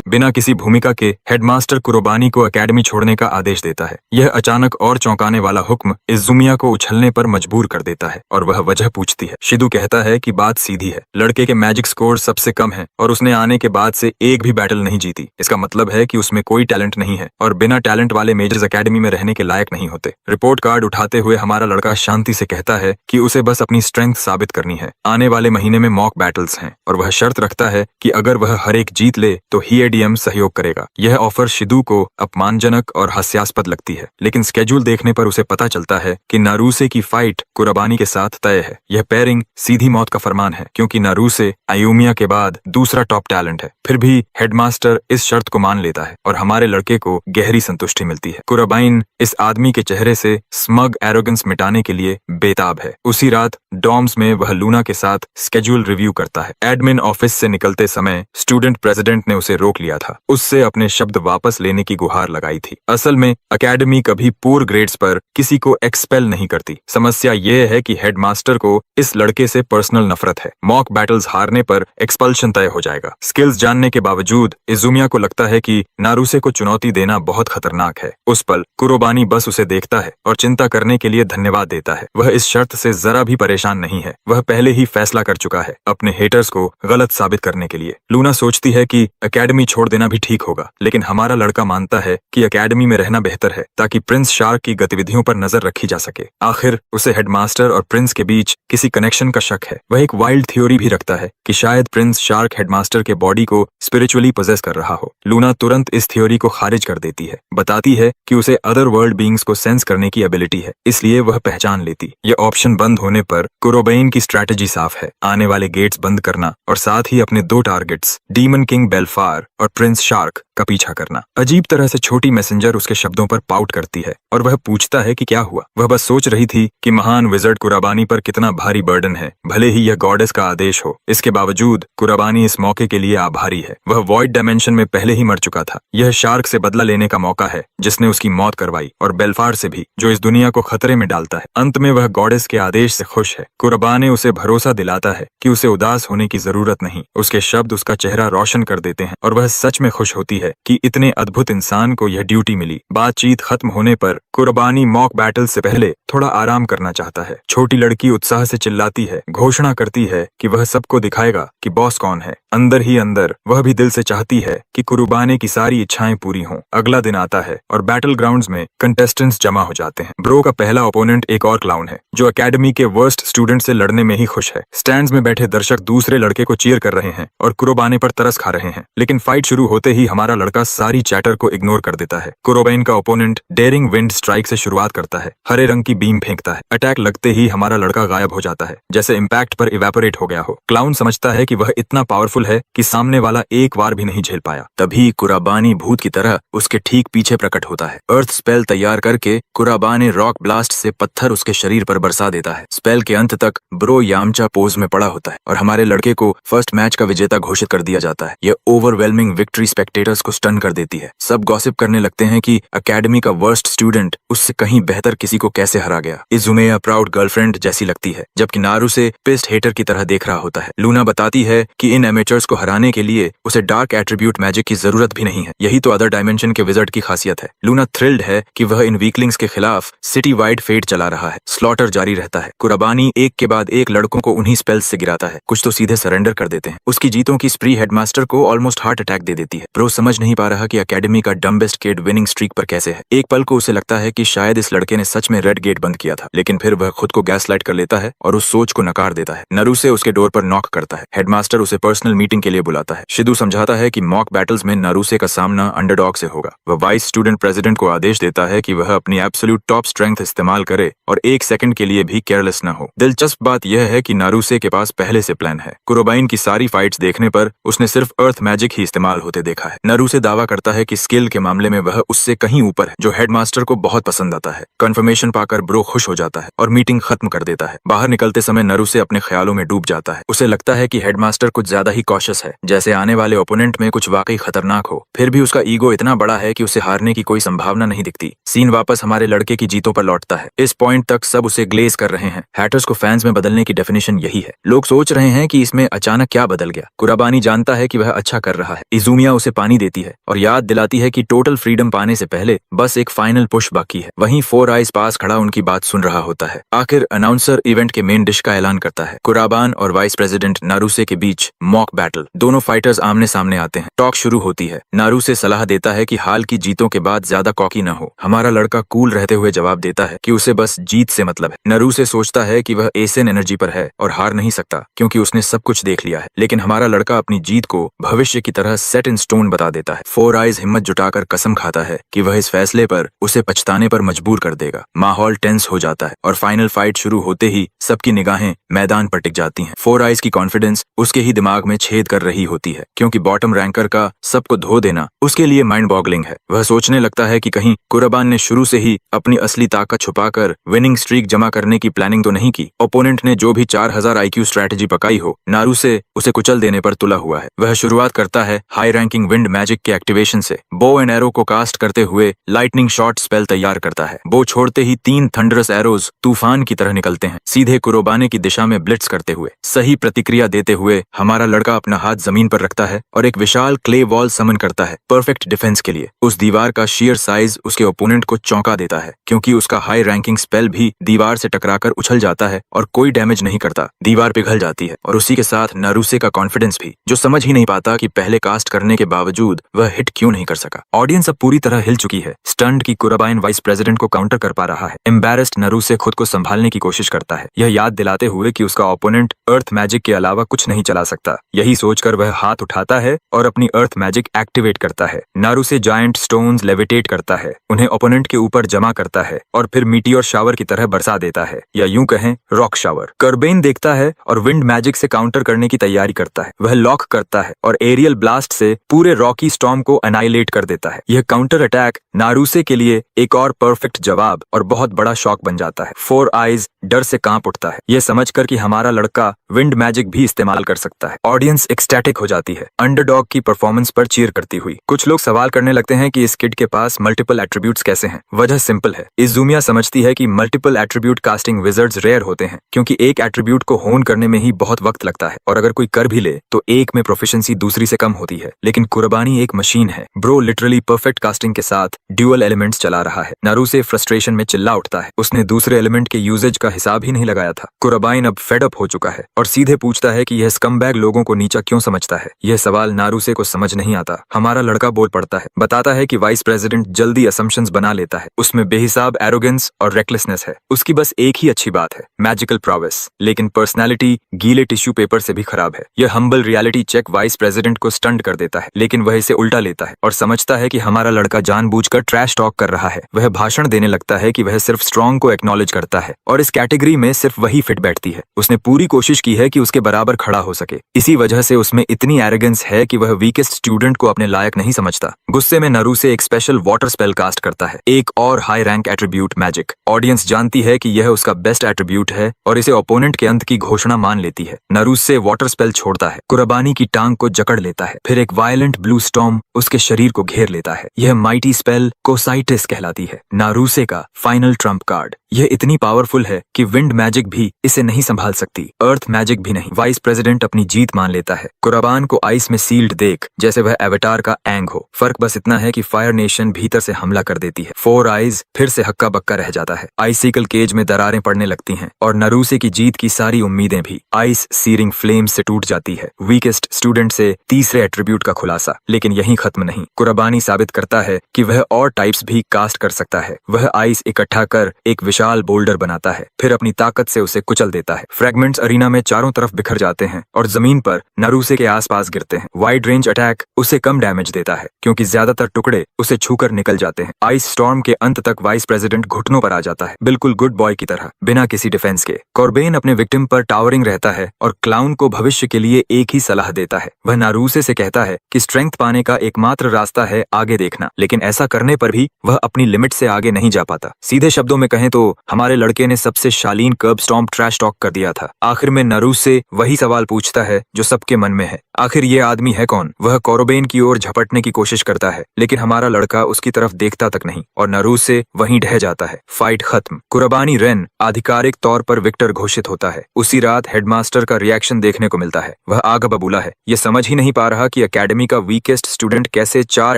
बिना किसी भूमिका के हेडमास्टर कुरोबानी को एकेडमी छोड़ने का आदेश देता है। यह अचानक और चौंकाने वाला हुक्म इजुमिया को उछलने पर मजबूर कर देता है और वह वजह पूछती है। शिदू कहता है कि बात सीधी है, लड़के के मैजिक स्कोर सबसे कम है और उसने आने के बाद से एक भी बैटल नहीं जीती। इसका मतलब है कि उसमें कोई टैलेंट नहीं है और बिना टैलेंट वाले मेजर्स एकेडमी में रहने के लायक नहीं होते। रिपोर्ट कार्ड उठाते हुए हमारा लड़का शांति से कहता है कि उसे बस अपनी स्ट्रेंथ साबित करनी है। आने वाले महीने में मॉक बैटल्स हैं और वह शर्त रखता है कि अगर वह हर एक जीत ले तो हीएडीएम सहयोग करेगा। यह ऑफर शिदू को अपमानजनक और हास्यास्पद लगती है, लेकिन स्केड्यूल देखने पर उसे पता चलता है कि नारुसे की फाइट कुराबानी के साथ तय है। यह पेयरिंग सीधी मौत का फरमान है, क्योंकि नारुसे आयुमिया के बाद दूसरा टॉप टैलेंट है। फिर भी हेडमास्टर इस शर्त को मान लेता है और हमारे लड़के को गहरी संतुष्टि मिलती है। कुराबाइन इस आदमी के चेहरे से स्मग एरोगेंस मिटाने के लिए बेताब है। उसी रात डॉर्म्स में वह लूना के साथ स्केड्यूल रिव्यू करता है। एडमिन ऑफिस से निकलते समय स्टूडेंट प्रेसिडेंट ने उसे रोक लिया था। उससे अपने शब्द वापस लेने की गुहार लगाई थी। असल में एकेडमी कभी पूर ग्रेड्स पर किसी को एक्सपेल नहीं करती। समस्या यह है कि हेडमास्टर को इस लड़के से पर्सनल नफरत है। मॉक बैटल्स हारने पर एक्सपल्शन तय हो जाएगा। स्किल्स जानने के बावजूद इजुमिया को लगता है कि नारुसे को चुनौती देना बहुत खतरनाक है। उस पल कुरोबानी बस उसे देखता है और चिंता करने के लिए धन्यवाद देता है। वह इस शर्त से जरा भी परेशान नहीं है। वह पहले ही फैसला कर चुका है अपने हेटर्स को गलत साबित करने के लिए। लूना सोचती है कि एकेडमी छोड़ देना भी ठीक होगा, लेकिन हमारा लड़का मानता है कि एकेडमी में रहना बेहतर है ताकि प्रिंस शार्क की गतिविधियों पर नजर रखी जा सके। आखिर उसे हेडमास्टर और प्रिंस के बीच किसी कनेक्शन का शक है। वह एक वाइल्ड थ्योरी भी रखता है कि शायद प्रिंस शार्क हेडमास्टर के बॉडी को स्पिरिचुअली पोजेस कर रहा हो। लूना तुरंत इस थ्योरी को खारिज कर देती है, बताती है कि उसे अदर वर्ल्ड बीइंग्स को सेंस करने की एबिलिटी है, इसलिए वह पहचान लेती। यह ऑप्शन बंद होने पर कुरोबेन की स्ट्रैटेजी साफ है, आने वाले गेट्स बंद करना और साथ ही अपने 2 टारगेट्स डीमन किंग बेल्फार और प्रिंस शार्क का पीछा करना। अजीब तरह से छोटी मैसेंजर उसके शब्दों पर पाउट करती है और वह पूछता है कि क्या हुआ। वह बस सोच रही थी कि महान विजर्ड कुराबानी पर कितना भारी बर्डन है, भले ही यह गॉडेस का आदेश हो। इसके बावजूद कुराबानी इस मौके के लिए आभारी है। वह वॉइड डायमेंशन में पहले ही मर चुका था। यह शार्क से बदला लेने का मौका है जिसने उसकी मौत करवाई, और बेल्फार से भी, जो इस दुनिया को खतरे में डालता है। अंत में वह गॉडेस के आदेश से खुश है। कुराबानी उसे भरोसा दिलाता है कि उसे उदास होने की जरूरत नहीं। उसके शब्द उसका चेहरा रोशन कर देते हैं और वह सच में खुश होती है कि इतने अद्भुत इंसान को यह ड्यूटी मिली। बातचीत खत्म होने पर कुर्बानी मॉक बैटल से पहले थोड़ा आराम करना चाहता है। छोटी लड़की उत्साह से चिल्लाती है, घोषणा करती है कि वह सबको दिखाएगा कि बॉस कौन है। अंदर ही अंदर वह भी दिल से चाहती है कि कुर्बानी की सारी इच्छाएं पूरी हों। अगला दिन आता है और बैटल ग्राउंड्स में कंटेस्टेंट्स जमा हो जाते हैं। ब्रो का पहला ओपोनेंट एक और क्लाउन है जो एकेडमी के वर्स्ट स्टूडेंट से लड़ने में ही खुश है। स्टैंड्स में बैठे दर्शक दूसरे लड़के को चीयर कर रहे हैं और कुर्बानी पर तरस खा रहे हैं, लेकिन फाइट शुरू होते ही हमारा लड़का सारी चैटर को इग्नोर कर देता है। कुरोबेन का ओपोनेंट डेयरिंग विंड स्ट्राइक से शुरुआत करता है, हरे रंग की बीम फेंकता है। अटैक लगते ही हमारा लड़का गायब हो जाता है, जैसे इम्पैक्ट पर इवेपोरेट हो गया हो। क्लाउन समझता है कि वह इतना पावरफुल है कि सामने वाला एक बार भी नहीं झेल पाया। तभी कुराबानी भूत की तरह उसके ठीक पीछे प्रकट होता है। अर्थ स्पेल तैयार करके कुराबानी रॉक ब्लास्ट से पत्थर उसके शरीर पर बरसा देता है। स्पेल के अंत तक ब्रो यामचा पोज में पड़ा होता है और हमारे लड़के को फर्स्ट मैच का विजेता घोषित कर दिया जाता है। यह ओवरवेलमिंग विक्ट्री स्पेक्टेटर्स को स्टन कर देती है। सब गॉसिप करने लगते हैं कि एकेडमी का वर्स्ट स्टूडेंट उससे कहीं बेहतर किसी को कैसे हरा गया। इजुमेया प्राउड गर्लफ्रेंड जैसी लगती है, जबकि नारुसे पिस्ट हेटर की तरह देख रहा होता है। लूना बताती है कि इन एमेचर्स को हराने के लिए उसे डार्क एट्रीब्यूट मैजिक की जरूरत भी नहीं है। यही तो अदर डायमेंशन के विजर्ड की खासियत है। लूना थ्रिल्ड है कि वह इन वीकलिंग्स के खिलाफ सिटी वाइड फेट चला रहा है। स्लॉटर जारी रहता है। कुराबानी एक के बाद एक लड़कों को उन्हीं स्पेल्स से गिराता है, कुछ तो सीधे सरेंडर कर देते हैं। उसकी जीतों की स्प्री हेडमास्टर को ऑलमोस्ट हार्ट अटैक दे देती है। प्रो समझ नहीं पा रहा कि एकेडमी का डम्बेस्ट किड विनिंग स्ट्रीक पर कैसे है। एक पल को उसे लगता है कि शायद इस लड़के ने सच में रेड गेट बंद किया था, लेकिन फिर वह खुद को गैसलाइट कर लेता है और उस सोच को नकार देता है। नारुसे उसके डोर पर नॉक करता है। हेडमास्टर उसे पर्सनल मीटिंग के लिए बुलाता है। शिदू समझाता है कि मॉक बैटल्स में नारुसे का सामना अंडरडॉग से होगा। वह वाइस स्टूडेंट प्रेसिडेंट को आदेश देता है कि वह अपनी एब्सोल्यूट टॉप स्ट्रेंथ इस्तेमाल करे और एक सेकंड के लिए भी केयरलेस न हो। दिलचस्प बात यह है कि नारुसे के पास पहले से प्लान है। कुरोबाइन की सारी फाइट्स देखने पर उसने सिर्फ अर्थ मैजिक ही इस्तेमाल होते देखा है। नारुसे दावा करता है कि स्किल के मामले में वह उससे कहीं ऊपर है, जो हेडमास्टर को बहुत पसंद आता है। कंफर्मेशन पाकर ब्रो खुश हो जाता है और मीटिंग खत्म कर देता है। बाहर निकलते समय नारुसे अपने ख्यालों में डूब जाता है। उसे लगता है कि हेडमास्टर कुछ ज्यादा ही कॉशियस है, जैसे आने वाले ओपोनेंट में कुछ वाकई खतरनाक हो। फिर भी उसका ईगो इतना बड़ा है कि उसे हारने की कोई संभावना नहीं दिखती। सीन वापस हमारे लड़के की जीतों पर लौटता है। इस पॉइंट तक सब उसे ग्लेज कर रहे हैं। हैटर्स को फैंस में बदलने की डेफिनेशन यही है। लोग सोच रहे हैं कि इसमें अचानक क्या बदल गया। कुराबानी जानता है कि वह अच्छा कर रहा है। इजुमिया उसे पानी देती है और याद दिलाती है कि टोटल फ्रीडम पाने से पहले बस एक फाइनल पुश बाकी है। वहीं फोर आइज पास खड़ा उनकी बात सुन रहा होता है। आखिर अनाउंसर इवेंट के मेन डिश का ऐलान करता है। कुराबान और वाइस प्रेसिडेंट नारुसे के बीच मॉक बैटल। दोनों फाइटर्स आमने सामने आते हैं। टॉक शुरू होती है। नारुसे सलाह देता है कि हाल की जीतों के बाद ज्यादा कॉकी न हो। हमारा लड़का कूल रहते हुए जवाब देता है कि उसे बस जीत से मतलब है। नारुसे सोचता है कि वह एसेन एनर्जी पर है और हार नहीं सकता क्योंकि उसने सब कुछ देख लिया है, लेकिन हमारा लड़का अपनी जीत को भविष्य की तरह सेट इन स्टोन बता देता है। फोर आइज हिम्मत जुटाकर कसम खाता है कि वह इस फैसले पर उसे पछताने पर मजबूर कर देगा। माहौल टेंस हो जाता है और फाइनल फाइट शुरू होते ही सबकी निगाहें मैदान पर टिक जाती हैं। फोर आइज की कॉन्फिडेंस उसके ही दिमाग में छेद कर रही होती है, क्योंकि बॉटम रैंकर का सबको धो देना उसके लिए माइंड बॉगलिंग है। वह सोचने लगता है कि कहीं कुराबान ने शुरू से ही अपनी असली ताकत छुपाकर विनिंग स्ट्रीक जमा करने की प्लानिंग तो नहीं की। ओपोनेंट ने जो भी 4000 IQ स्ट्रैटेजी पकाई हो, नारुसे उसे कुचल देने पर तुला हुआ है। वह शुरुआत करता है high ranking wind magic magic के एक्टिवेशन से बो एंड एरो को कास्ट करते हुए लाइटनिंग शॉट स्पेल तैयार करता है। बो छोड़ते ही 3 थंडरस एरोज तूफान की तरह निकलते हैं, सीधे कुरोबाने की दिशा में ब्लिट्स करते हुए। सही प्रतिक्रिया देते हुए हमारा लड़का अपना हाथ जमीन पर रखता है और एक विशाल क्ले वॉल समन करता है परफेक्ट डिफेंस के लिए। उस दीवार का शियर साइज उसके ओपोनेंट को चौंका देता है, क्योंकि उसका हाई रैंकिंग स्पेल भी दीवार से टकराकर उछल जाता है और कोई डैमेज नहीं करता। दीवार पिघल जाती है और उसी के साथ नारुसे का कॉन्फिडेंस भी, जो समझ ही नहीं पाता कि पहले कास्ट करने के बावजूद वह हिट क्यों नहीं कर सका। ऑडियंस अब पूरी तरह हिल चुकी है। स्टंट की कुराबाइन वाइस प्रेसिडेंट को काउंटर कर पा रहा है। एम्बैरेस्ड नारुसे खुद को संभालने की कोशिश करता है, यह याद दिलाते हुए कि उसका ओपोनेंट अर्थ मैजिक के अलावा कुछ नहीं चला सकता। यही सोचकर वह हाथ उठाता है और अपनी अर्थ मैजिक एक्टिवेट करता है। नारुसे जायंट स्टोन्स लेविटेट करता है, उन्हें ओपोनेंट के ऊपर जमा करता है और फिर मीटियोर शावर की तरह बरसा देता है, या यूं कहें रॉक शावर। कर्बेन देखता है और विंड मैजिक से काउंटर करने की तैयारी करता है। वह लॉक करता है और एरियल ब्लास्ट से पूरे रॉकी स्टॉर्म को अनाइलेट कर देता है। यह काउंटर अटैक नारुसे के लिए एक और परफेक्ट जवाब और बहुत बड़ा शॉक बन जाता है। फोर आइज डर से कांप उठता है, यह समझकर कि हमारा लड़का विंड मैजिक भी इस्तेमाल कर सकता है। ऑडियंस एक्सटैटिक हो जाती है, अंडरडॉग की परफॉर्मेंस पर चीयर करती हुई। कुछ लोग सवाल करने लगते हैं कि इस किड के पास मल्टीपल एट्रीब्यूट्स कैसे हैं। वजह सिंपल है, इज़ुमिया समझती है कि multiple attribute casting wizards rare होते हैं, क्योंकि एक एट्रीब्यूट को होन करने में ही बहुत वक्त लगता है और अगर कोई कर भी ले तो एक में प्रोफिशिएंसी दूसरी से कम होती है। लेकिन कुर्बानी एक मशीन है। ब्रो लिटरली परफेक्ट कास्टिंग के साथ ड्यूअल एलिमेंट्स चला रहा है। नारुसे फ्रस्ट्रेशन में चिल्ला उठता है, उसने दूसरे एलिमेंट के यूजेज का हिसाब ही नहीं लगाया था। कुर्बाइन अब फेड अप हो चुका है और सीधे पूछता है कि यह स्कमबैग लोगों को नीचा क्यों समझता है। यह सवाल नारुसे को समझ नहीं आता। हमारा लड़का बोल पड़ता है, बताता है कि वाइस प्रेसिडेंट जल्दी असम्पशंस बना लेता है, उसमें बेहिसाब एरोगेंस और रेकलेसनेस है। उसकी बस एक ही अच्छी बात है, मैजिकल प्रोवेस, लेकिन पर्सनैलिटी गीले टिश्यू पेपर से भी खराब है। यह humble reality check vice president को स्टंट कर देता है, लेकिन वह इसे उल्टा लेता है और समझता है कि हमारा लड़का जानबूझकर ट्रैश टॉक कर रहा है। वह भाषण देने लगता है कि वह सिर्फ स्ट्रॉन्ग को एक्नॉलेज करता है और इस कैटेगरी में सिर्फ वही फिट बैठती है। उसने पूरी कोशिश की है कि उसके बराबर खड़ा हो सके, इसी वजह से उसमें इतनी एरोगेंस है कि वह वीकेस्ट स्टूडेंट को अपने लायक नहीं समझता। गुस्से में नारुसे एक स्पेशल वाटर स्पेल कास्ट करता है, एक और high rank attribute magic. Audience जानती है कि यह उसका बेस्ट एट्रीब्यूट है और इसे ओपोनेंट के अंत की घोषणा मान लेती है। नारुसे वाटर स्पेल छोड़ता है, कुर्बानी की टांग को जकड़ लेता है, फिर एक वायलेंट ब्लू स्टॉर्म उसके शरीर को घेर लेता है। यह माइटी स्पेल कोसाइटिस कहलाती है, नारुसे का फाइनल ट्रम्प कार्ड। यह इतनी पावरफुल है कि विंड मैजिक भी इसे नहीं संभाल सकती, अर्थ मैजिक भी नहीं। वाइस प्रेसिडेंट अपनी जीत मान लेता है। कुर्बान को आइस में सील्ड देख जैसे वह एवेटार का एंग हो। फर्क बस इतना है कि फायर नेशन भीतर से हमला कर देती है। फोर आइज फिर से हक्का बक्का रह जाता है। आइसिकल केज में दरारें पड़ने लगती हैं और नारुसे की जीत की सारी उम्मीदें भी आइस सीरिंग फ्लेम्स से टूट जाती है। वीकेस्ट स्टूडेंट से तीसरे एट्रीब्यूट का खुलासा, लेकिन यहीं खत्म नहीं। कुर्बानी साबित करता है कि वह और टाइप्स भी कास्ट कर सकता है। वह आइस इकट्ठा कर एक विशाल बोल्डर बनाता है, फिर अपनी ताकत से उसे कुचल देता है। फ्रैगमेंट्स अरीना में चारों तरफ बिखर जाते हैं और जमीन पर नारुसे के आसपास गिरते हैं। वाइड रेंज अटैक उसे कम डैमेज देता है, क्योंकि ज्यादातर टुकड़े उसे छूकर निकल जाते हैं। आइस स्टॉर्म के अंत तक वाइस प्रेसिडेंट घुटनों पर आ जाता है, बिल्कुल गुड बॉय की तरह, बिना किसी डिफेंस के। कॉर्बेन अपने विक्टिम पर टावरिंग रहता है और क्लाउन को भविष्य के लिए एक ही सलाह देता है। वह नारुसे से कहता है कि स्ट्रेंथ पाने का एकमात्र रास्ता है आगे देखना, लेकिन ऐसा करने पर भी वह अपनी लिमिट से आगे नहीं जा पाता। सीधे शब्दों में कहें तो हमारे लड़के ने सबसे शालीन कर्ब स्टॉर्म ट्रैश टॉक कर दिया था। आखिर में नारुसे वही सवाल पूछता है जो सबके मन में है, आखिर ये आदमी है कौन? वह कॉर्बेन की ओर झपटने की कोशिश करता है, लेकिन हमारा लड़का उसकी तरफ देखता तक नहीं और नारुसे वहीं ढह जाता है। फाइट खत्म। कुर्बानी रेन आधिकारिक तौर पर विक्टर घोषित होता है। उसी रात हेडमास्टर का रिएक्शन देखने को मिलता है। वह आग बबूला है, ये समझ ही नहीं पा रहा कि एकेडमी का वीकेस्ट स्टूडेंट कैसे 4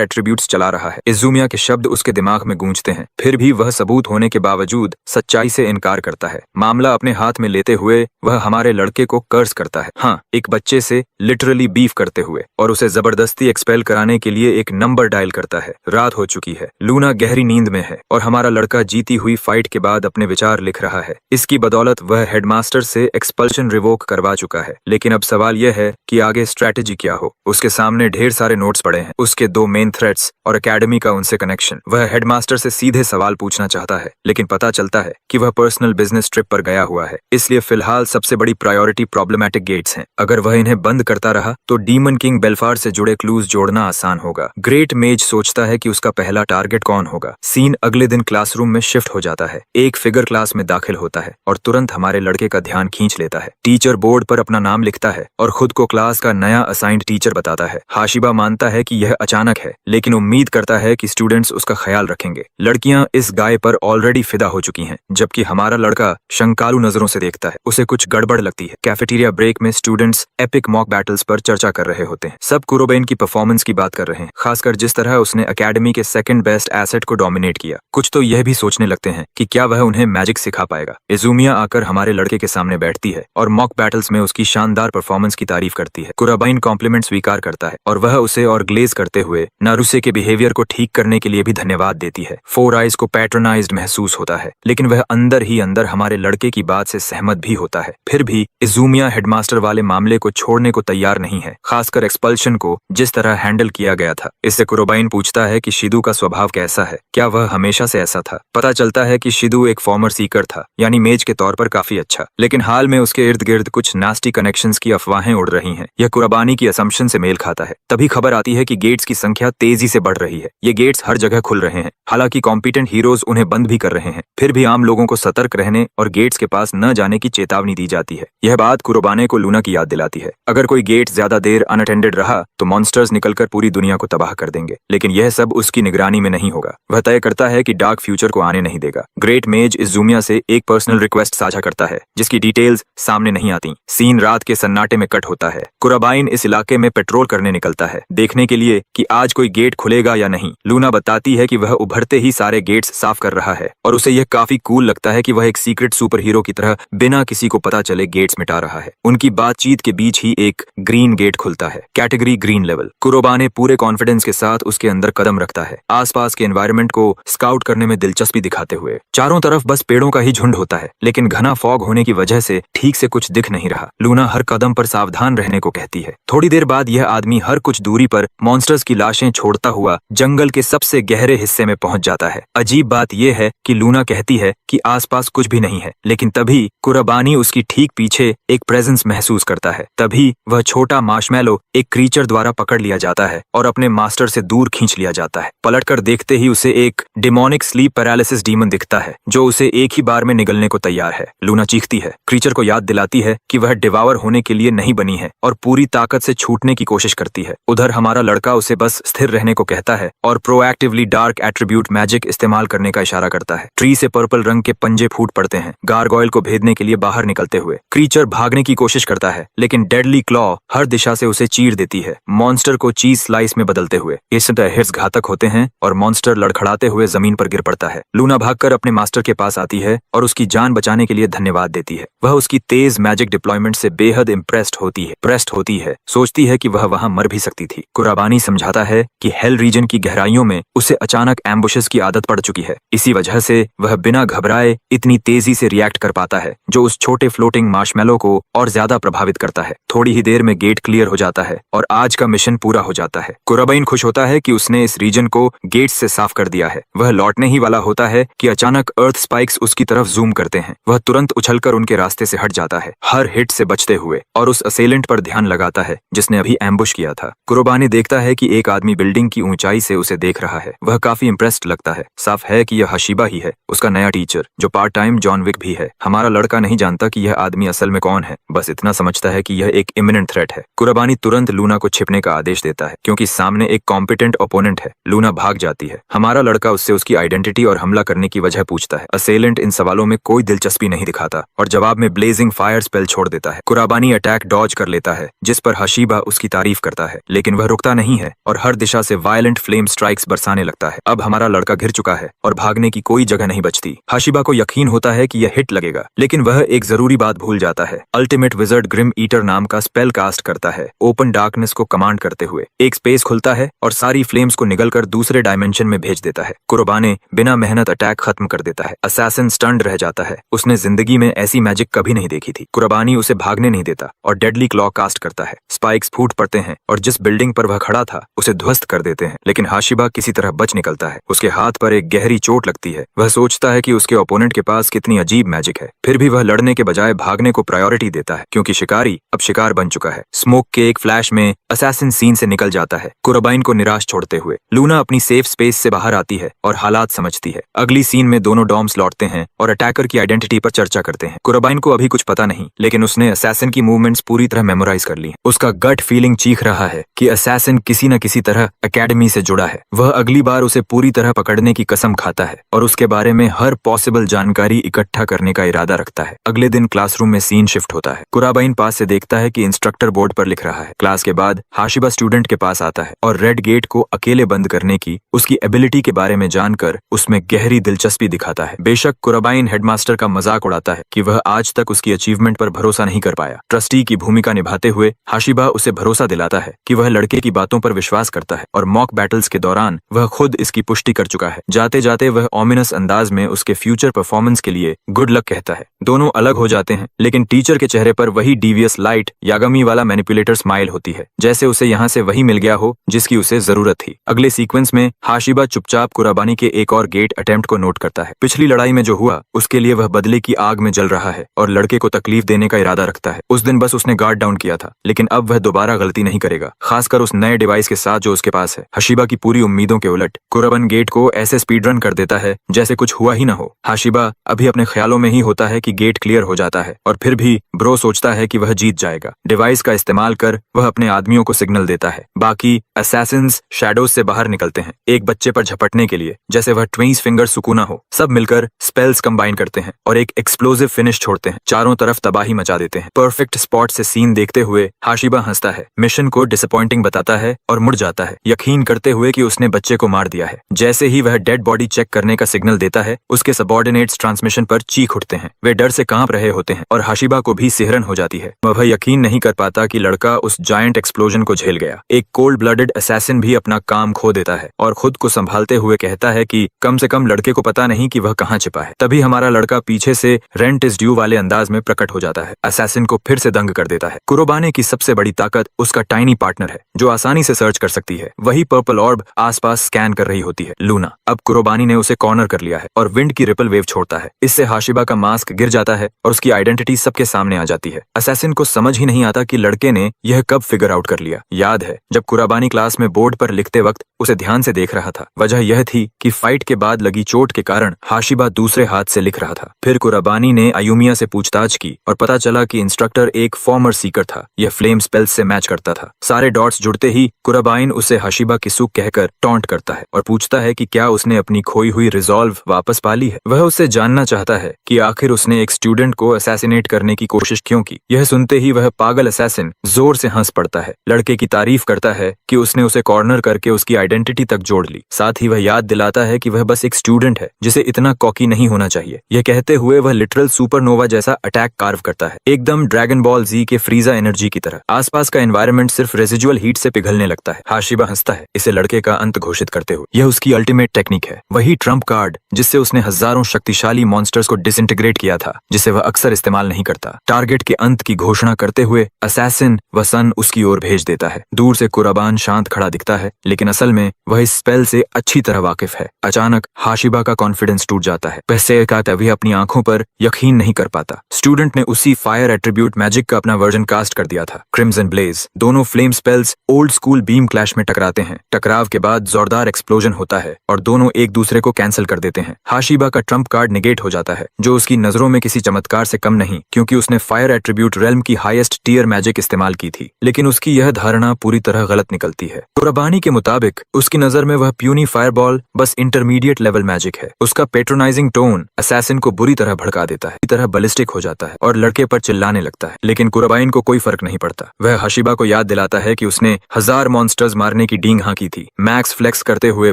एट्रीब्यूट्स चला रहा है। इज़ुमिया के शब्द उसके दिमाग में गूंजते हैं, फिर भी वह सबूत होने के बावजूद सच्चाई से इनकार करता है। मामला अपने हाथ में लेते हुए वह हमारे लड़के को कर्ज करता है, हाँ, एक बच्चे से लिटरली बीफ करते हुए, और उसे जबरदस्ती एक्सपेल कराने के लिए एक नंबर डायल करता है। रात हो चुकी है, लूना गहरी नींद में है और हमारा लड़का जीती हुई फाइट के बाद अपने विचार लिख रहा है। इसकी बदौलत वह हेडमास्टर से एक्सपल्शन रिवोक करवा चुका है, लेकिन अब सवाल यह है कि आगे स्ट्रैटेजी क्या हो। उसके सामने ढेर सारे नोट्स पड़े हैं, उसके 2 मेन थ्रेट्स और एकेडमी का उनसे कनेक्शन। वह हेडमास्टर से सीधे सवाल पूछना चाहता है, लेकिन पता चलता चलता है कि वह पर्सनल बिजनेस ट्रिप पर गया हुआ है, इसलिए फिलहाल सबसे बड़ी प्रायोरिटी प्रॉब्लमैटिक गेट्स हैं। अगर वह इन्हें बंद करता रहा तो डीमन किंग बेल्फार से जुड़े क्लूज जोड़ना आसान होगा। ग्रेट मेज सोचता है कि उसका पहला टारगेट कौन होगा। सीन अगले दिन क्लासरूम में शिफ्ट हो जाता है। एक फिगर क्लास में दाखिल होता है और तुरंत हमारे लड़के का ध्यान खींच लेता है। टीचर बोर्ड पर अपना नाम लिखता है और खुद को क्लास का नया असाइंड टीचर बताता है। हाशिबा मानता है कि यह अचानक है, लेकिन उम्मीद करता है कि स्टूडेंट्स उसका ख्याल रखेंगे। लड़कियां इस गाय पर ऑलरेडी फिदा हो चुकी हैं, जबकि हमारा लड़का शंकालू नजरों से देखता है। उसे कुछ गड़बड़ लगती है। कैफेटेरिया ब्रेक में स्टूडेंट्स एपिक मॉक बैटल्स पर चर्चा कर रहे होते हैं। सब कुरोबेन की परफॉर्मेंस की बात कर रहे हैं, खासकर जिस तरह उसने एकेडमी के सेकंड बेस्ट एसेट को डोमिनेट किया। कुछ तो यह भी सोचने लगते हैं कि क्या वह उन्हें मैजिक सिखा पाएगा। इजुमिया आकर हमारे लड़के के सामने बैठती है और मॉक बैटल्स में उसकी शानदार परफॉर्मेंस की तारीफ करती है। कुराबाइन कॉम्प्लीमेंट स्वीकार करता है और वह उसे और ग्लेज करते हुए नारुसे के बिहेवियर को ठीक करने के लिए भी धन्यवाद देती है। फोर आइज को पैट्रोनाइज्ड महसूस होता है, लेकिन वह अंदर ही अंदर हमारे लड़के की बात से सहमत भी होता है। फिर भी इजुमिया हेडमास्टर वाले मामले को छोड़ने को तैयार नहीं है, खासकर एक्सपल्शन को जिस तरह हैंडल किया गया था। इससे कुरोबाइन पूछता है कि शिदू का स्वभाव कैसा है, क्या वह हमेशा से ऐसा था। पता चलता है कि शिदू एक फॉर्मर सीकर था, यानी मेज के तौर पर काफी अच्छा, लेकिन हाल में उसके इर्द गिर्द कुछ नास्टी कनेक्शंस की अफवाहें उड़ रही हैं। यह कुराबानी की असम्पशन से मेल खाता है। तभी खबर आती है कि गेट्स की संख्या तेजी से बढ़ रही है। ये गेट्स हर जगह खुल रहे हैं, हालांकि कॉम्पिटेंट हीरोज उन्हें बंद भी कर रहे हैं। फिर भी आम लोगों को सतर्क रहने और गेट्स के पास न जाने की चेतावनी दी जाती है। यह बात कुरोबाने को लूना की याद दिलाती है। अगर कोई गेट ज्यादा देर अनअटेंडेड रहा तो मॉन्स्टर्स निकलकर पूरी दुनिया को तबाह कर देंगे, लेकिन यह सब उसकी निगरानी में नहीं होगा। वह तय करता है कि डार्क फ्यूचर को आने नहीं देगा। ग्रेट मेज इजुमिया से एक पर्सनल रिक्वेस्ट साझा करता है, जिसकी डिटेल्स सामने नहीं आती। सीन रात के सन्नाटे में कट होता है। कुराबाइन इस इलाके में पेट्रोल करने निकलता है, देखने के लिए कि आज कोई गेट खुलेगा या नहीं। लूना बताती है कि वह उभरते ही सारे गेट्स साफ कर रहा है और उसे यह काफी कूल लगता है कि वह एक सीक्रेट सुपर हीरो की तरह बिना किसी को पता चले गेट्स मिटा रहा है। उनकी बातचीत के बीच ही एक ग्रीन गेट खुलता है, कैटेगरी ग्रीन लेवल। कुरोबाने पूरे कॉन्फिडेंस के साथ उसके अंदर कदम रखता है, आसपास के एनवायरनमेंट को स्काउट करने में दिलचस्पी दिखाते हुए। चारों तरफ बस पेड़ों का ही झुंड होता है, लेकिन घना फॉग होने की वजह से ठीक से कुछ दिख नहीं रहा। लूना हर कदम पर सावधान रहने को कहती है। थोड़ी देर बाद यह आदमी हर कुछ दूरी पर मॉन्स्टर्स की लाशें छोड़ता हुआ जंगल के सबसे गहरे हिस्से में पहुंच जाता है। अजीब बात यह है कि लूना कहती है कि आसपास कुछ भी नहीं है, लेकिन तभी कुराबानी उसकी ठीक पीछे एक प्रेजेंस महसूस करता है। तभी वह छोटा मार्शमैलो एक क्रीचर द्वारा पकड़ लिया जाता है और अपने मास्टर से दूर खींच लिया जाता है। पलटकर देखते ही उसे एक डिमोनिक स्लीप पैरालिसिस डीमन दिखता है, जो उसे एक ही बार में निगलने को तैयार है। लूना चीखती है, क्रीचर को याद दिलाती है कि वह डिवावर होने के लिए नहीं बनी है और पूरी ताकत से छूटने की कोशिश करती है। उधर हमारा लड़का उसे बस स्थिर रहने को कहता है और प्रोएक्टिवली डार्क एट्रीब्यूट मैजिक इस्तेमाल करने का इशारा करता है। ट्री से पर्पल रंग के पंजे फूट पड़ते हैं, गारगोयल को भेदने के लिए बाहर निकलते हुए। क्रीचर भागने की कोशिश करता है, लेकिन डेडली क्लॉ हर दिशा से उसे चीर देती है, मॉन्स्टर को चीज स्लाइस में बदलते हुए। इस हिट्स घातक होते हैं और मॉन्स्टर लड़खड़ाते हुए जमीन पर गिर पड़ता है। लूना भागकर अपने मास्टर के पास आती है और उसकी जान बचाने के लिए धन्यवाद देती है। वह उसकी तेज मैजिक डिप्लॉयमेंट से बेहद इम्प्रेस्ड होती है, सोचती है कि वह वहां मर भी सकती थी। कुराबानी समझाता है कि हेल रीजन की गहराइयों में उसे अचानक एम्बुशेस की आदत पड़ चुकी है। इसी वजह से वह बिना घबराए इतनी तेजी से रिएक्ट कर पाता है, जो उस छोटे फ्लोटिंग मार्शमैलो को और ज्यादा प्रभावित करता है। थोड़ी ही देर में गेट क्लियर हो जाता है और आज का मिशन पूरा हो जाता है। कुराबाइन खुश होता है कि उसने इस रीजन को गेट्स से साफ कर दिया है। वह लौटने ही वाला होता है कि अचानक अर्थ स्पाइक्स उसकी तरफ जूम करते हैं। वह तुरंत उछलकर उनके रास्ते से हट जाता है, हर हिट से बचते हुए, और उस असेलेंट पर ध्यान लगाता है जिसने अभी एम्बुश किया था। कुरोबानी देखता है कि एक आदमी बिल्डिंग की ऊंचाई से उसे देख रहा है। वह काफी इंप्रेस्ड लगता है। साफ है कि यह हशीबा ही है, उसका नया टीचर, जो पार्ट टाइम जॉन विक भी है। हमारा लड़का नहीं जानता कि यह आदमी असल में कौन है, बस इतना समझता है कि यह एक इमिनेंट थ्रेट है। कुराबानी तुरंत लूना को छिपने का आदेश देता है, क्योंकि सामने एक कॉम्पिटेंट ओपोनेंट है। लूना भाग जाती है। हमारा लड़का उससे उसकी आइडेंटिटी और हमला करने की वजह पूछता है। असेलेंट इन सवालों में कोई दिलचस्पी नहीं दिखाता और जवाब में ब्लेजिंग फायर स्पेल छोड़ देता है। कुराबानी अटैक डॉज कर लेता है, जिस पर हशीबा उसकी तारीफ करता है, लेकिन वह रुकता नहीं है और हर दिशा से वायलेंट फ्लेम स्ट्राइक्स बरसाने लगता है। अब हमारा लड़का घिर चुका है और भागने की कोई जगह नहीं बचती। हशीबा को यकीन होता है कि यह हिट लगेगा, लेकिन वह एक जरूरी बात भूल जाता है। अल्टीमेट विजर्ड ग्रिम ईटर नाम का स्पेल कास्ट करता है, ओपन डार्कनेस को कमांड करते हुए। एक स्पेस खुलता है और सारी फ्लेम्स को निगलकर दूसरे डायमेंशन में भेज देता है। कुर्बाने बिना मेहनत अटैक खत्म कर देता है। असैसिन स्टन्ड रह जाता है, उसने जिंदगी में ऐसी मैजिक कभी नहीं देखी थी। कुर्बानी उसे भागने नहीं देता और डेडली क्लॉ कास्ट करता है। स्पाइक्स फूट पड़ते हैं और जिस बिल्डिंग पर वह खड़ा था उसे ध्वस्त कर देते हैं, लेकिन हाशिबा किसी तरह बच निकलता है। उसके हाथ पर एक गहरी चोट लगती है। वह सोचता है है कि उसके ओपोनेंट के पास कितनी अजीब मैजिक है। फिर भी वह लड़ने के बजाय भागने को प्रायोरिटी देता है, क्योंकि शिकारी अब शिकार बन चुका है। स्मोक के एक फ्लैश में असैसिन सीन से निकल जाता है, कुराबाइन को निराश छोड़ते हुए। लूना अपनी सेफ स्पेस से बाहर आती है और हालात समझती है। अगली सीन में दोनों डॉम्स लौटते हैं और अटैकर की आइडेंटिटी पर चर्चा करते हैं। कुराबाइन को अभी कुछ पता नहीं, लेकिन उसने असैसिन की मूवमेंट्स पूरी तरह मेमोराइज कर ली। उसका गट फीलिंग चीख रहा है कि असैसिन किसी न किसी तरह एकेडमी से जुड़ा है। वह अगली बार उसे पूरी तरह पकड़ने की कसम खाता है और उसके बारे में हर पॉसिबल जानकारी इकट्ठा करने का इरादा रखता है। अगले दिन क्लासरूम में सीन शिफ्ट होता है। कुराबाइन पास से देखता है कि इंस्ट्रक्टर बोर्ड पर लिख रहा है। क्लास के बाद हाशिबा स्टूडेंट के पास आता है और रेड गेट को अकेले बंद करने की उसकी एबिलिटी के बारे में जानकर उसमें गहरी दिलचस्पी दिखाता है। बेशक कुराबाइन हेडमास्टर का मजाक उड़ाता है कि वह आज तक उसकी अचीवमेंट पर भरोसा नहीं कर पाया। ट्रस्टी की भूमिका निभाते हुए हाशिबा उसे भरोसा दिलाता है कि वह लड़के की बातों पर विश्वास करता है और मॉक बैटल्स के दौरान वह खुद इसकी पुष्टि कर चुका है। जाते जाते वह ओमिनस अंदाज में उसके फ्यूचर परफॉर्मेंस के लिए गुड लक कहता है। दोनों अलग हो जाते हैं, लेकिन टीचर के चेहरे पर वही डीवियस लाइट यागामी वाला मैनिपुलेटर स्माइल होती है, जैसे उसे यहाँ से वही मिल गया हो जिसकी उसे जरूरत थी। अगले सीक्वेंस में हाशिबा चुपचाप कुराबानी के एक और गेट अटेम्प्ट को नोट करता है। पिछली लड़ाई में जो हुआ उसके लिए वह बदले की आग में जल रहा है और लड़के को तकलीफ देने का इरादा रखता है। उस दिन बस उसने गार्ड डाउन किया था, लेकिन अब वह दोबारा गलती नहीं करेगा, खासकर उस नए डिवाइस के साथ जो उसके पास है। हाशिबा की पूरी उम्मीदों के उलट कुराबान गेट को ऐसे स्पीड रन कर देता है जैसे कुछ हुआ ही न हो। हाशिबा अभी अपने ख्यालों में ही होता है कि गेट क्लियर हो जाता है और फिर भी ब्रो सोचता है कि वह जीत जाएगा। डिवाइस का इस्तेमाल कर वह अपने आदमियों को सिग्नल देता है। बाकी असैसिन्स शैडोज से बाहर निकलते हैं, एक बच्चे पर झपटने के लिए, जैसे वह ट्विंस फिंगर सुकूना हो। सब मिलकर स्पेल्स कंबाइन करते हैं और एक एक्सप्लोसिव फिनिश छोड़ते हैं। चारों तरफ तबाही मचा देते हैं। परफेक्ट स्पॉट से सीन देखते हुए हाशिबा हंसता है, मिशन को डिसअपॉइंटिंग बताता है और मुड़ जाता है, यकीन करते हुए कि उसने बच्चे को मार दिया है। जैसे ही वह डेड बॉडी चेक करने का सिग्नल देता है, उसके सबऑर्डिनेट्स ट्रांसमिशन पर चीख उठते हैं। वे डर से कांप रहे होते हैं और हाशिबा को भी सिहरन हो जाती है। वह यकीन नहीं कर पाता कि लड़का उस जायंट एक्सप्लोजन को झेल गया। एक कोल्ड ब्लडेड असैसिन भी अपना काम खो देता है और खुद को संभालते हुए कहता है कि कम से कम लड़के को पता नहीं कि वह कहाँ छिपा है। तभी हमारा लड़का पीछे से रेंट इज ड्यू वाले अंदाज में प्रकट हो जाता है। असैसिन को फिर से दंग कर देता है। कुराबाने की सबसे बड़ी ताकत उसका टाइनी पार्टनर है, जो आसानी से सर्च कर सकती है। वही पर्पल ऑर्ब आसपास स्कैन कर रही होती है, लूना। अब कुराबानी ने उसे कॉर्नर कर लिया है और विंड की रिपल वेव छोड़ता है। इससे हाशिबा का मास्क गिर जाता है और उसकी आइडेंटिटी सबके सामने आ जाती है। असैसिन को समझ ही नहीं आता कि लड़के ने यह कब फिगर आउट कर लिया। याद है जब कुराबानी क्लास में बोर्ड पर लिखते वक्त उसे ध्यान से देख रहा था। वजह यह थी कि फाइट के बाद लगी चोट के कारण हाशिबा दूसरे हाथ से लिख रहा था। फिर कुराबानी ने अयुमिया से पूछताछ की और पता चला कि इंस्ट्रक्टर एक फॉर्मर सीकर था। यह फ्लेम स्पेल्स से मैच करता था। सारे डॉट्स जुड़ते ही कुराबाइन उसे हाशिबा की सुख कहकर टॉन्ट करता है और पूछता है कि क्या उसने अपनी खोई हुई रिजॉल्व वापस पा ली है। वह उससे जानना चाहता है कि आखिर उसने एक स्टूडेंट को असैसिनेट करने की कोशिश क्यों की। यह सुनते ही वह पागल असैसिन जोर से हंस पड़ता है। लड़के की तारीफ करता है कि उसने उसे कॉर्नर करके उसकी आइडेंटिटी तक जोड़ ली। साथ ही वह याद दिलाता है कि वह बस एक स्टूडेंट है जिसे इतना कॉकी नहीं होना चाहिए। यह कहते हुए वह लिटरल सुपरनोवा जैसा अटैक कार्व करता है, एकदम ड्रैगन बॉल जी के फ्रीजा एनर्जी की तरह। आसपास का एनवायरनमेंट सिर्फ रेजिजुअल हीट से पिघलने लगता है। हाशिबा हंसता है, इसे लड़के का अंत घोषित करते हुए। यह उसकी अल्टीमेट टेक्निक है, वही ट्रम्प कार्ड जिससे उसने हजारों शक्तिशाली मॉन्स्टर्स को डिसइंटीग्रेट किया था, जिसे वह अक्सर इस्तेमाल नहीं करता। टारगेट के अंत की घोषणा करते हुए असैसिन व सन उसकी ओर भेज देता है। दूर से कुराबान शांत खड़ा दिखता है, लेकिन असल में वह इस स्पेल से अच्छी तरह वाकिफ है। अचानक हाशिबा का कॉन्फिडेंस टूट जाता है। वह का तभी अपनी आंखों पर यकीन नहीं कर पाता। स्टूडेंट ने उसी फायर एट्रीब्यूट मैजिक का अपना वर्जन कास्ट कर दिया था, क्रिम्सन ब्लेज। दोनों flame spells old school beam clash में टकराते हैं। टकराव के बाद जोरदार एक्सप्लोजन होता है और दोनों एक दूसरे को कैंसिल कर देते हैं। हाशिबा का ट्रम्प कार्ड निगेट हो जाता है, जो उसकी नजरों में किसी चमत्कार से कम नहीं, क्योंकि उसने फायर एट्रीब्यूट रेल्म की हाईएस्ट टीयर मैजिक इस्तेमाल की थी। लेकिन उसकी यह धारणा पूरी तरह गलत निकलती है। कुराबानी के मुताबिक उसकी नजर में वह प्यूनी फायरबॉल बस इंटरमीडिएट लेवल मैजिक है। उसका पेट्रोनाइजिंग टोन असैसिन को बुरी तरह भड़का देता है, तरह बलिस्टिक हो जाता है और लड़के पर चिल्लाने लगता है। लेकिन कुराबाइन को कोई फर्क नहीं पड़ता। वह हाशिबा को याद दिलाता है कि उसने 1000 मॉन्स्टर्स मारने की डींग हाँकी थी। मैक्स फ्लेक्स करते हुए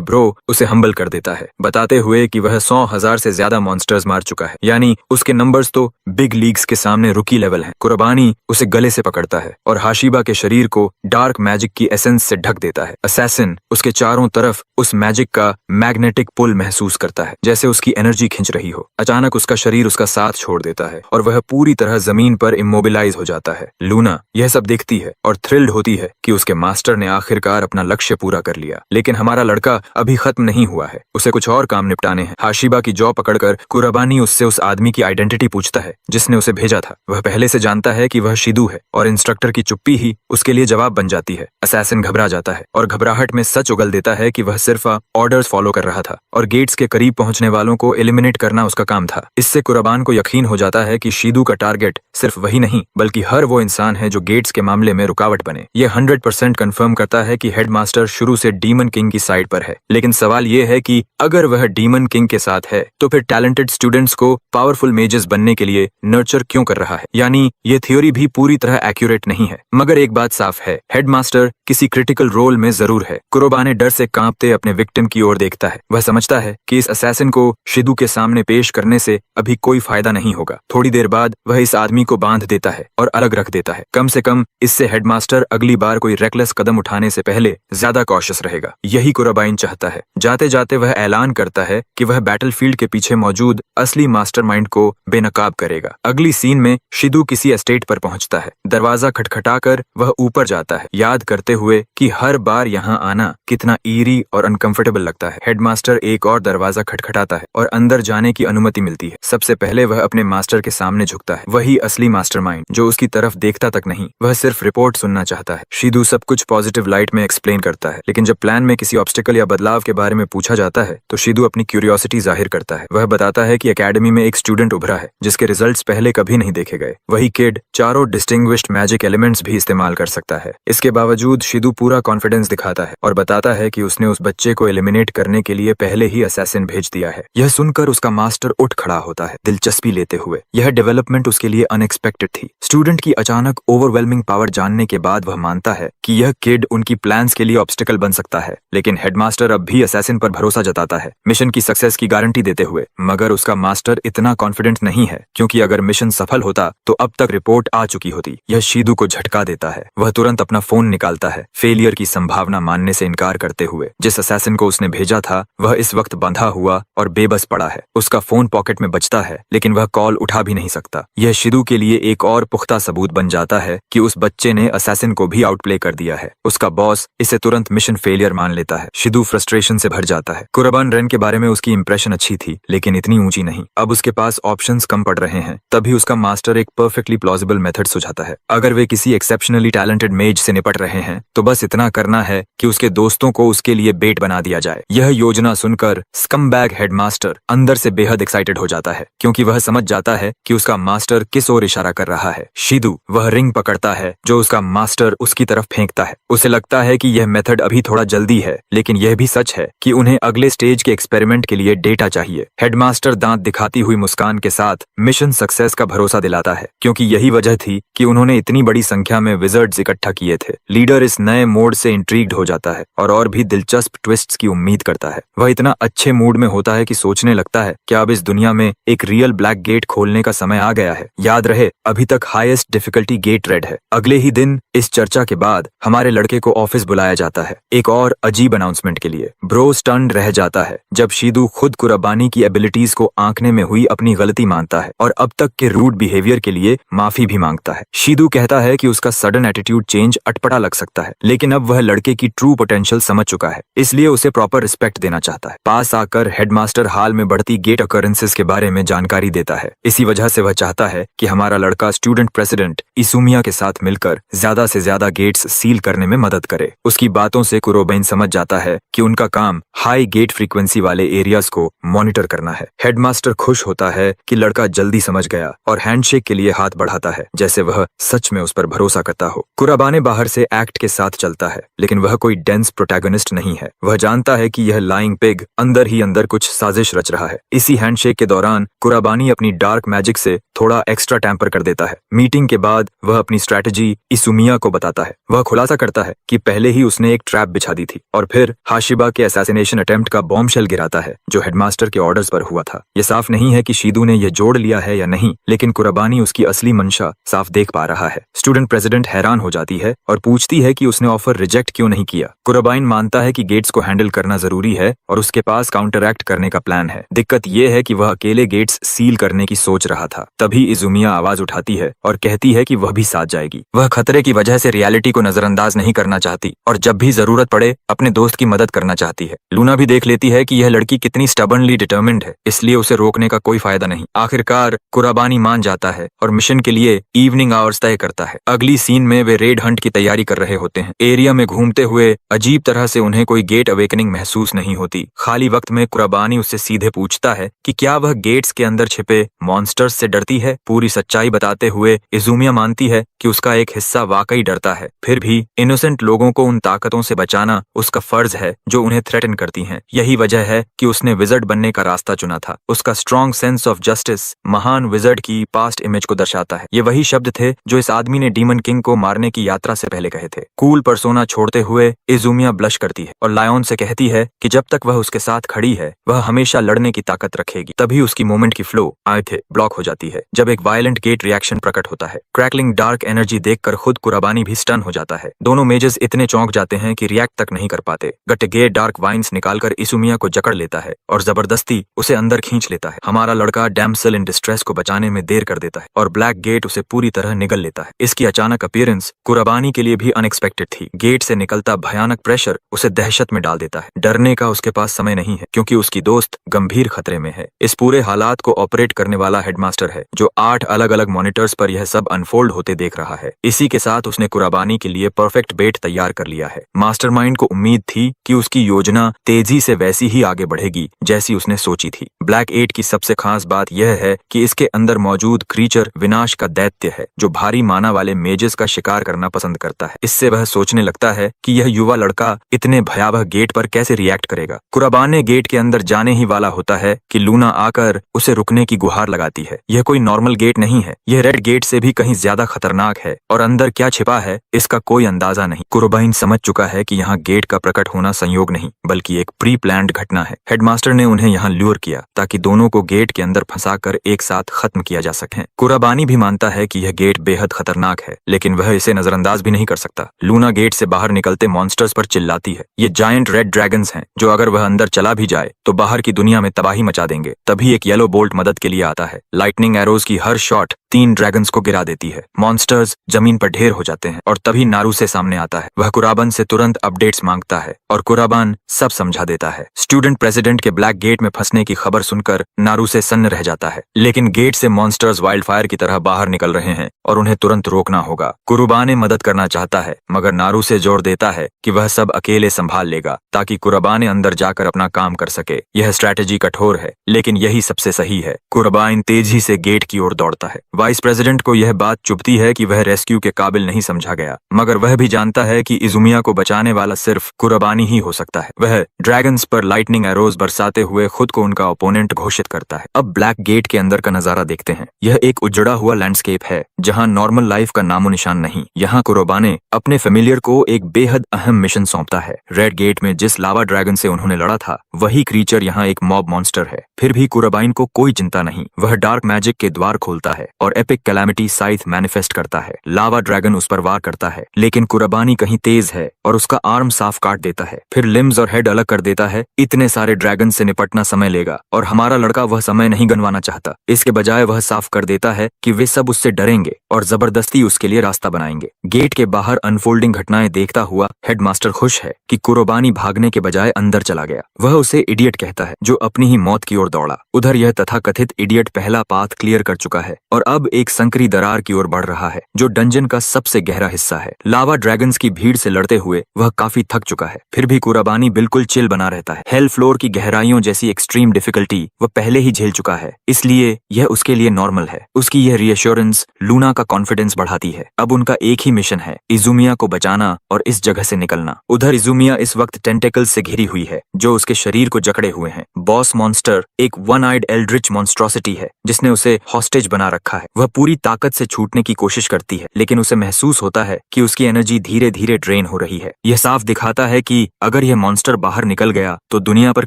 ब्रो उसे हम्बल कर देता है, बताते हुए कि वह 100,000 से ज्यादा मॉन्स्टर्स मार चुका है, यानी उसके नंबर्स तो बिग लीग्स के सामने रुकी लेवल हैं। कुराबानी उसे गले से पकड़ता है और हाशिबा के शरीर को डार्क मैजिक की एसेंस से ढक देता है। असैसिन उसके चारों तरफ उस मैजिक का मैग्नेटिक पुल महसूस करता है, जैसे उसकी एनर्जी खिंच रही हो। अचानक उसका शरीर उसका साथ छोड़ देता है और वह पूरी तरह जमीन पर इमोबिलाइज हो जाता है। लूना यह सब देखती है और थ्रिल्ड होती है कि उसके मास्टर ने आखिरकार अपना लक्ष्य पूरा कर लिया। लेकिन हमारा लड़का अभी खत्म नहीं हुआ है, उसे कुछ और काम निपटाने हैं। हाशिबा हाशिबा की जॉ पकड़कर कुराबानी उससे उस आदमी की आइडेंटिटी पूछता है जिसने उसे भेजा था। वह पहले से जानता है कि वह शिदू है और इंस्ट्रक्टर की चुप्पी ही उसके लिए जवाब बन जाती है। असैसिन घबरा जाता है और घबराहट में सच उगल देता है कि वह सिर्फ ऑर्डर्स फॉलो कर रहा था और गेट्स के करीब पहुंचने वालों को एलिमिनेट करना उसका काम था। इससे कुराबान को यकीन हो जाता है कि शिदू का टारगेट सिर्फ वही नहीं बल्कि हर वो इंसान है जो गेट्स के मामले में रुकावट बने। यह 100% कंफर्म करता है कि हेडमास्टर शुरू से डीमन किंग की साइड पर है। लेकिन सवाल यह है कि अगर वह डीमन किंग के साथ है तो फिर टैलेंटेड स्टूडेंट्स को पावरफुल मेजेस बनने के लिए नर्चर क्यों कर रहा है? यानी ये थ्योरी भी पूरी तरह एक्यूरेट नहीं है। मगर एक बात साफ है, हेडमास्टर किसी क्रिटिकल रोल में जरूर है। कुराबाने डर से कांपते अपने विक्टिम की ओर देखता है। वह समझता है कि इस असैसिन को शिदू के सामने पेश करने से अभी कोई फायदा नहीं होगा। थोड़ी देर बाद वह इस आदमी को बांध देता है और अलग रख देता है। कम से कम इससे हेडमास्टर अगली बार कोई रेकलेस कदम उठाने से पहले ज्यादा कॉशियस रहेगा। यही कुराबाइन चाहता है। जाते जाते वह ऐलान करता है कि वह बैटलफील्ड के पीछे मौजूद असली मास्टरमाइंड को बेनकाब करेगा। अगली सीन में शिदू किसी एस्टेट पर पहुंचता है। दरवाजा खटखटाकर वह ऊपर जाता है, याद करते हुए कि हर बार यहाँ आना कितना ईरी और अनकंफर्टेबल लगता है। हेडमास्टर एक और दरवाजा खटखटाता है और अंदर जाने की अनुमति मिलती है। सबसे पहले वह अपने मास्टर के सामने झुकता है, वही असली मास्टरमाइंड जो उसकी तरफ देखता तक नहीं, वह सिर्फ रिपोर्ट सुनना चाहता है। शिदू सब कुछ पॉजिटिव लाइट में एक्सप्लेन करता है, लेकिन जब प्लान में किसी ऑब्स्टिकल या बदलाव के बारे में पूछा जाता है तो शिदू अपनी क्यूरियोसिटी जाहिर करता है। वह बताता है कि एकेडमी में एक स्टूडेंट उभरा है जिसके रिजल्ट्स पहले कभी नहीं देखे गए। वही किड चारों डिस्टिंग्विश्ड मैजिक एलिमेंट्स भी इस्तेमाल कर सकता है। इसके बावजूद शिदू पूरा कॉन्फिडेंस दिखाता है और बताता है कि उसने उस बच्चे को एलिमिनेट करने के लिए पहले ही असैसिन भेज दिया है। यह सुनकर उसका मास्टर उठ खड़ा होता है, दिलचस्पी लेते हुए। यह डेवलपमेंट उसके लिए अनएक्सपेक्टेड थी। स्टूडेंट की अचानक ओवरवेलमिंग पावर जानने के बाद वह मानता है कि यह किड उनकी प्लान्स के लिए ऑब्स्टिकल बन सकता है। लेकिन हेडमास्टर अब भी असैसिन पर भरोसा जताता है, मिशन की सक्सेस की गारंटी देते हुए। मगर उसका मास्टर इतना कॉन्फिडेंट नहीं है, क्योंकि अगर मिशन सफल होता तो अब तक रिपोर्ट आ चुकी होती। यह शिदू को झटका देता है। वह तुरंत अपना फोन निकालता है, फेलियर की संभावना मानने से इनकार करते हुए। जिस असैसिन को उसने भेजा था वह इस वक्त बंधा हुआ और बेबस पड़ा है। उसका फोन पॉकेट में बजता है, लेकिन वह कॉल उठा भी नहीं सकता। यह शिदू के लिए एक और पुख्ता सबूत बन जाता है कि उस बच्चे ने असैसिन को भी आउटप्ले कर दिया है। उसका बॉस इसे तुरंत मिशन फेलियर मान लेता है। शिदू फ्रस्ट्रेशन से भर जाता है। कुराबान रेन के बारे में उसकी इंप्रेशन अच्छी थी, लेकिन इतनी ऊंची नहीं। अब उसके पास ऑप्शंस कम पड़ रहे हैं। तभी उसका मास्टर एक परफेक्टली प्लॉजिबल मेथड सुझाता है। अगर वे किसी एक्सेप्शनली टैलेंटेड मेज से निपट रहे हैं तो बस इतना करना है कि उसके दोस्तों को उसके लिए बेट बना दिया जाए। यह योजना सुनकर स्कमबैग हेडमास्टर अंदर से बेहद एक्साइटेड हो जाता है, क्योंकि वह समझ जाता है कि उसका मास्टर किस ओर इशारा कर रहा है। शिदू वह रिंग पकड़ता है जो उसका मास्टर उसकी तरफ फेंकता है। उसे लगता है कि यह मेथड अभी थोड़ा जल्दी है, लेकिन यह भी सच है कि उन्हें अगले स्टेज के एक्सपेरिमेंट के लिए डेटा चाहिए। हेडमास्टर दांत दिखाती हुई मुस्कान के साथ मिशन सक्सेस का भरोसा दिलाता है, क्योंकि यही वजह थी कि उन्होंने इतनी बड़ी संख्या में विजर्ड्स इकट्ठा किए थे। लीडर इस नए मोड से इंट्रीग्ड हो जाता है और भी दिलचस्प ट्विस्ट्स की उम्मीद करता है। वह इतना अच्छे मूड में होता है कि सोचने लगता है कि अब इस दुनिया में एक रियल ब्लैक गेट खोलने का समय आ गया है। याद रहे, अभी तक हाईएस्ट डिफिकल्टी गेट रेड है। अगले ही दिन इस चर्चा के बाद हमारे लड़के को ऑफिस बुलाया जाता है एक और अजीब अनाउंसमेंट के लिए। ब्रो स्टन्ड रह जाता है जब शिदू खुद कुराबानी की एबिलिटीज को आंकने में हुई अपनी गलती मानता है और अब तक के रूड बिहेवियर के लिए माफी भी मांगता है। शिदू कहता है कि उसका सडन एटीट्यूड चेंज अटपटा लग सकता है, लेकिन अब वह लड़के की ट्रू पोटेंशियल समझ चुका है, इसलिए उसे प्रॉपर रिस्पेक्ट देना चाहता है। पास आकर हेडमास्टर हाल में बढ़ती गेट अकरेंसेस के बारे में जानकारी देता है। इसी वजह से वह चाहता है कि हमारा लड़का स्टूडेंट प्रेसिडेंट इसुमिया के साथ मिलकर ज्यादा से ज्यादा गेट्स सील करने में मदद करे। उसकी बातों से कुरोबेन समझ जाता है कि उनका काम हाई गेट फ्रीक्वेंसी वाले एरियाज को मॉनिटर करना है। हेडमास्टर खुश होता है कि लड़का जल्दी समझ गया और हैंडशेक के लिए हाथ बढ़ाता है, जैसे वह सच में उस पर भरोसा करता हो। कुराबाने बाहर से एक्ट के साथ चलता है, लेकिन वह कोई डेंस प्रोटैगनिस्ट नहीं है। वह जानता है कि यह लाइंग पिग अंदर ही अंदर कुछ साजिश रच रहा है। इसी हैंडशेक के दौरान कुराबानी अपनी डार्क मैजिक से थोड़ा एक्स्ट्रा टैंपर कर देता है। मीटिंग के बाद वह अपनी स्ट्रैटेजी इसुमिया को बताता है। वह खुलासा करता है कि पहले ही उसने एक ट्रैप बिछा दी थी और फिर हाशिबा के असैसिनेशन अटेम्प्ट का बॉम्ब शेल गिराता है जो हेडमास्टर के ऑर्डर्स पर हुआ था। यह साफ नहीं है कि शिदू ने यह जोड़ लिया है या नहीं, लेकिन कुराबानी उसकी असली मंशा साफ देख पा रहा है। स्टूडेंट प्रेसिडेंट हैरान हो जाती है और पूछती है कि उसने ऑफर रिजेक्ट क्यों नहीं किया। कुराबाइन मानता है कि गेट्स को हैंडल करना जरूरी है और उसके पास काउंटरएक्ट करने का प्लान है। दिक्कत यह है कि वह अकेले गेट्स सील करने की सोच रहा था। तभी इजुमिया आवाज उठाती है और कहती है कि वह भी साथ जाएगी। वह खतरे की वजह से रियलिटी को नजरअंदाज नहीं करना चाहती और जब भी जरूरत पड़े अपने दोस्त की मदद करना चाहती है। लूना भी देख लेती है कि यह लड़की कितनी स्टबर्नली स्टर्नली डिटर्मिन्ड है, इसलिए उसे रोकने का कोई फायदा नहीं। आखिरकार कुराबानी मान जाता है और मिशन के लिए इवनिंग आवर्स तय करता है। अगली सीन में वे रेड हंट की तैयारी कर रहे होते हैं। एरिया में घूमते हुए अजीब तरह से उन्हें कोई गेट अवेकनिंग महसूस नहीं होती। खाली वक्त में कुराबानी उससे सीधे पूछता है कि क्या वह गेट्स के अंदर छिपे मॉन्स्टर्स से डरती है। पूरी सच्चाई बताते हुए इजुमिया मानती है कि उसका एक हिस्सा वाकई डरता है, फिर भी इनोसेंट लोगों को उन ताकतों से बचाना उसका फर्ज है जो उन्हें थ्रेटन करती हैं। यही वजह है कि उसने विजर्ड बनने का रास्ता चुना था। उसका स्ट्रॉन्ग सेंस ऑफ जस्टिस महान विजर्ड की पास्ट इमेज को दर्शाता है। ये वही शब्द थे जो इस आदमी ने डीमन किंग को मारने की यात्रा से पहले कहे थे। कूल पर्सोना छोड़ते हुए इजुमिया ब्लश करती है और लायन से कहती है कि जब तक वह उसके साथ खड़ी है वह हमेशा लड़ने की ताकत रखेगी। तभी उसकी मोमेंट की फ्लो आए थे ब्लॉक हो जाती है जब एक वायलेंट गेट रिएक्शन प्रकट होता है। क्रैकलिंग डार्क एनर्जी देखकर खुद कुराबानी भी स्टन हो जाता है। दोनों मेजर्स इतने चौंक जाते हैं कि रिएक्ट तक नहीं कर पाते। गट्टे डार्क वाइन्स निकालकर इजुमिया को जकड़ लेता है और जबरदस्ती उसे अंदर खींच लेता है। हमारा लड़का डैम्सल इन डिस्ट्रेस को बचाने में देर कर देता है और ब्लैक गेट उसे पूरी तरह निगल लेता है। इसकी अचानक अपीयरेंस कुराबानी के लिए भी अनएक्सपेक्टेड थी। गेट से निकलता भयानक प्रेशर उसे दहशत में डाल देता है। डरने का उसके पास समय नहीं है क्योंकि उसकी दोस्त गंभीर खतरे में है। इस पूरे हालात को ऑपरेट करने वाला हेडमास्टर है जो 8 अलग अलग मॉनिटर्स पर यह सब अनफोल्ड होते देख रहा है। इसी के साथ उसने कुराबानी के लिए परफेक्ट बेट तैयार कर लिया है। मास्टरमाइंड को उम्मीद थी कि उसकी योजना तेजी से वैसी ही आगे बढ़ेगी जैसी उसने सोची थी। ब्लैक 8 की सबसे खास बात यह है कि इसके अंदर मौजूद क्रीचर विनाश का दैत्य है जो भारी माना वाले मेजेस का शिकार करना पसंद करता है। इससे वह सोचने लगता है कि यह युवा लड़का इतने भयावह गेट पर कैसे रिएक्ट करेगा। कुराबाने गेट के अंदर जाने ही वाला होता है कि लूना आकर उसे रुकने की गुहार लगाती है। यह कोई नॉर्मल गेट नहीं है, यह रेड गेट से भी कहीं ज्यादा खतरनाक है और अंदर क्या छिपा है इसका कोई अंदाजा नहीं। कुराबाइन समझ चुका है कि यहाँ गेट का प्रकट होना संयोग नहीं बल्कि एक प्री प्लान्ड घटना है। हेडमास्टर ने उन्हें यहाँ ल्यूर किया ताकि दोनों को गेट के अंदर फंसाकर एक साथ खत्म किया जा सके। कुराबानी भी मानता है कि यह गेट बेहद खतरनाक है लेकिन वह इसे नजरअंदाज भी नहीं कर सकता। लूना गेट से बाहर निकलते मॉन्स्टर्स पर चिल्लाती है। ये जायंट रेड ड्रैगन्स हैं जो अगर वह अंदर चला भी जाए तो बाहर की दुनिया में तबाही मचा देंगे। तभी एक येलो बोल्ट मदद के लिए आता है। लाइटनिंग एरोज की हर शॉट 3 ड्रैगन्स को गिरा देती है। मॉन्स्टर्स जमीन पर ढेर हो जाते हैं और तभी नारुसे सामने आता है। वह कुराबान से तुरंत अपडेट्स मांगता है और कुराबान सब समझा देता है। स्टूडेंट प्रेसिडेंट के ब्लैक गेट में फंसने की खबर सुनकर नारुसे सन्न रह जाता है लेकिन गेट से मॉन्स्टर्स वाइल्ड फायर की तरह बाहर निकल रहे हैं और उन्हें तुरंत रोकना होगा। कुराबाने मदद करना चाहता है मगर नारुसे जोर देता है कि वह सब अकेले संभाल लेगा ताकि कुराबाने अंदर जाकर अपना काम कर सके। यह स्ट्रैटेजी कठोर है लेकिन यही सबसे सही है। कुराबाइन तेजी से गेट की ओर दौड़ता है। वाइस प्रेसिडेंट को यह बात चुभती है कि वह रेस्क्यू के काबिल नहीं समझा गया मगर वह भी जानता है कि इजुमिया को बचाने वाला सिर्फ कुराबानी ही हो सकता है। वह ड्रैगन्स पर लाइटनिंग एरोज बरसाते हुए खुद को उनका ओपोनेंट घोषित करता है। अब ब्लैक गेट के अंदर का नजारा देखते हैं। यह एक उजड़ा हुआ लैंडस्केप है जहाँ नॉर्मल लाइफ का नामो निशान नहीं। यहाँ कुराबाने अपने फेमिलियर को एक बेहद अहम मिशन सौंपता है। रेड गेट में जिस लावा ड्रैगन से उन्होंने लड़ा था वही क्रीचर यहाँ एक मॉब मॉन्स्टर है। फिर भी कुराबाइन को कोई चिंता नहीं। वह डार्क मैजिक के द्वार खोलता है और एपिक कैलामिटी साइथ मैनिफेस्ट करता है। लावा ड्रैगन उस पर वार करता है लेकिन कुराबानी कहीं तेज है और उसका आर्म साफ काट देता है। फिर लिम्स और हेड अलग कर देता है। इतने सारे ड्रैगन से निपटना समय लेगा और हमारा लड़का वह समय नहीं गंवाना चाहता। इसके बजाय वह साफ कर देता है कि वे सब उससे डरेंगे और जबरदस्ती उसके लिए रास्ता बनाएंगे। गेट के बाहर अनफोल्डिंग घटनाएं देखता हुआ हेडमास्टर खुश है कि कुराबानी भागने के बजाय अंदर चला गया। वह उसे इडियट कहता है जो अपनी ही मौत की ओर दौड़ा। उधर यह तथाकथित इडियट पहला पाथ क्लियर कर चुका है और अब एक संकरी दरार की ओर बढ़ रहा है जो डंजन का सबसे गहरा हिस्सा है। लावा ड्रैगन्स की भीड़ से लड़ते हुए वह काफी थक चुका है। फिर भी कुराबानी बिल्कुल चिल बना रहता है। हेल फ्लोर की गहराइयों जैसी एक्सट्रीम डिफिकल्टी वह पहले ही झेल चुका है इसलिए यह उसके लिए नॉर्मल है। उसकी यह रिएश्योरेंस लूना का कॉन्फिडेंस बढ़ाती है। अब उनका एक ही मिशन है, इजुमिया को बचाना और इस जगह से निकलना। उधर इजुमिया इस वक्त टेंटेकल्स से घिरी हुई है जो उसके शरीर को जकड़े हुए हैं। बॉस मॉन्स्टर एक वन आइड एल्ड्रिच मॉन्स्ट्रोसिटी है जिसने उसे हॉस्टेज बना रखा है। वह पूरी ताकत से छूटने की कोशिश करती है लेकिन उसे महसूस होता है कि उसकी एनर्जी धीरे धीरे ड्रेन हो रही है। यह साफ दिखाता है कि अगर यह मॉन्स्टर बाहर निकल गया तो दुनिया पर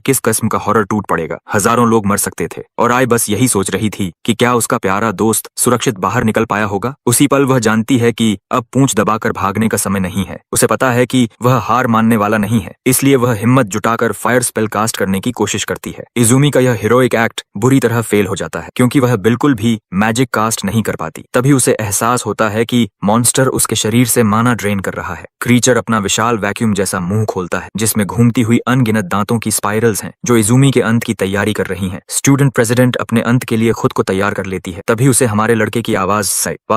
किस किस्म का हॉरर टूट पड़ेगा। हजारों लोग मर सकते थे और आय बस यही सोच रही थी कि क्या उसका प्यारा दोस्त सुरक्षित बाहर निकल पाया होगा। उसी पल वह जानती है कि अब पूंछ दबाकर भागने का समय नहीं है। उसे पता है कि वह हार मानने वाला नहीं है इसलिए वह हिम्मत जुटाकर फायर स्पेल कास्ट करने की कोशिश करती है। जाती है। इजुमी का यह हीरोइक एक्ट बुरी तरह फेल हो जाता है क्योंकि वह बिल्कुल भी मैजिक कास्ट नहीं कर पाती। तभी उसे एहसास होता है कि मॉन्स्टर उसके शरीर से माना ड्रेन कर रहा है। क्रीचर अपना विशाल वैक्यूम जैसा मुंह खोलता है जिसमें घूमती हुई अनगिनत दांतों की स्पाइरल्स हैं जो इजुमी के अंत की तैयारी कर रही हैं। स्टूडेंट प्रेसिडेंट अपने अंत के लिए खुद को तैयार कर लेती है। तभी उसे हमारे लड़के की आवाज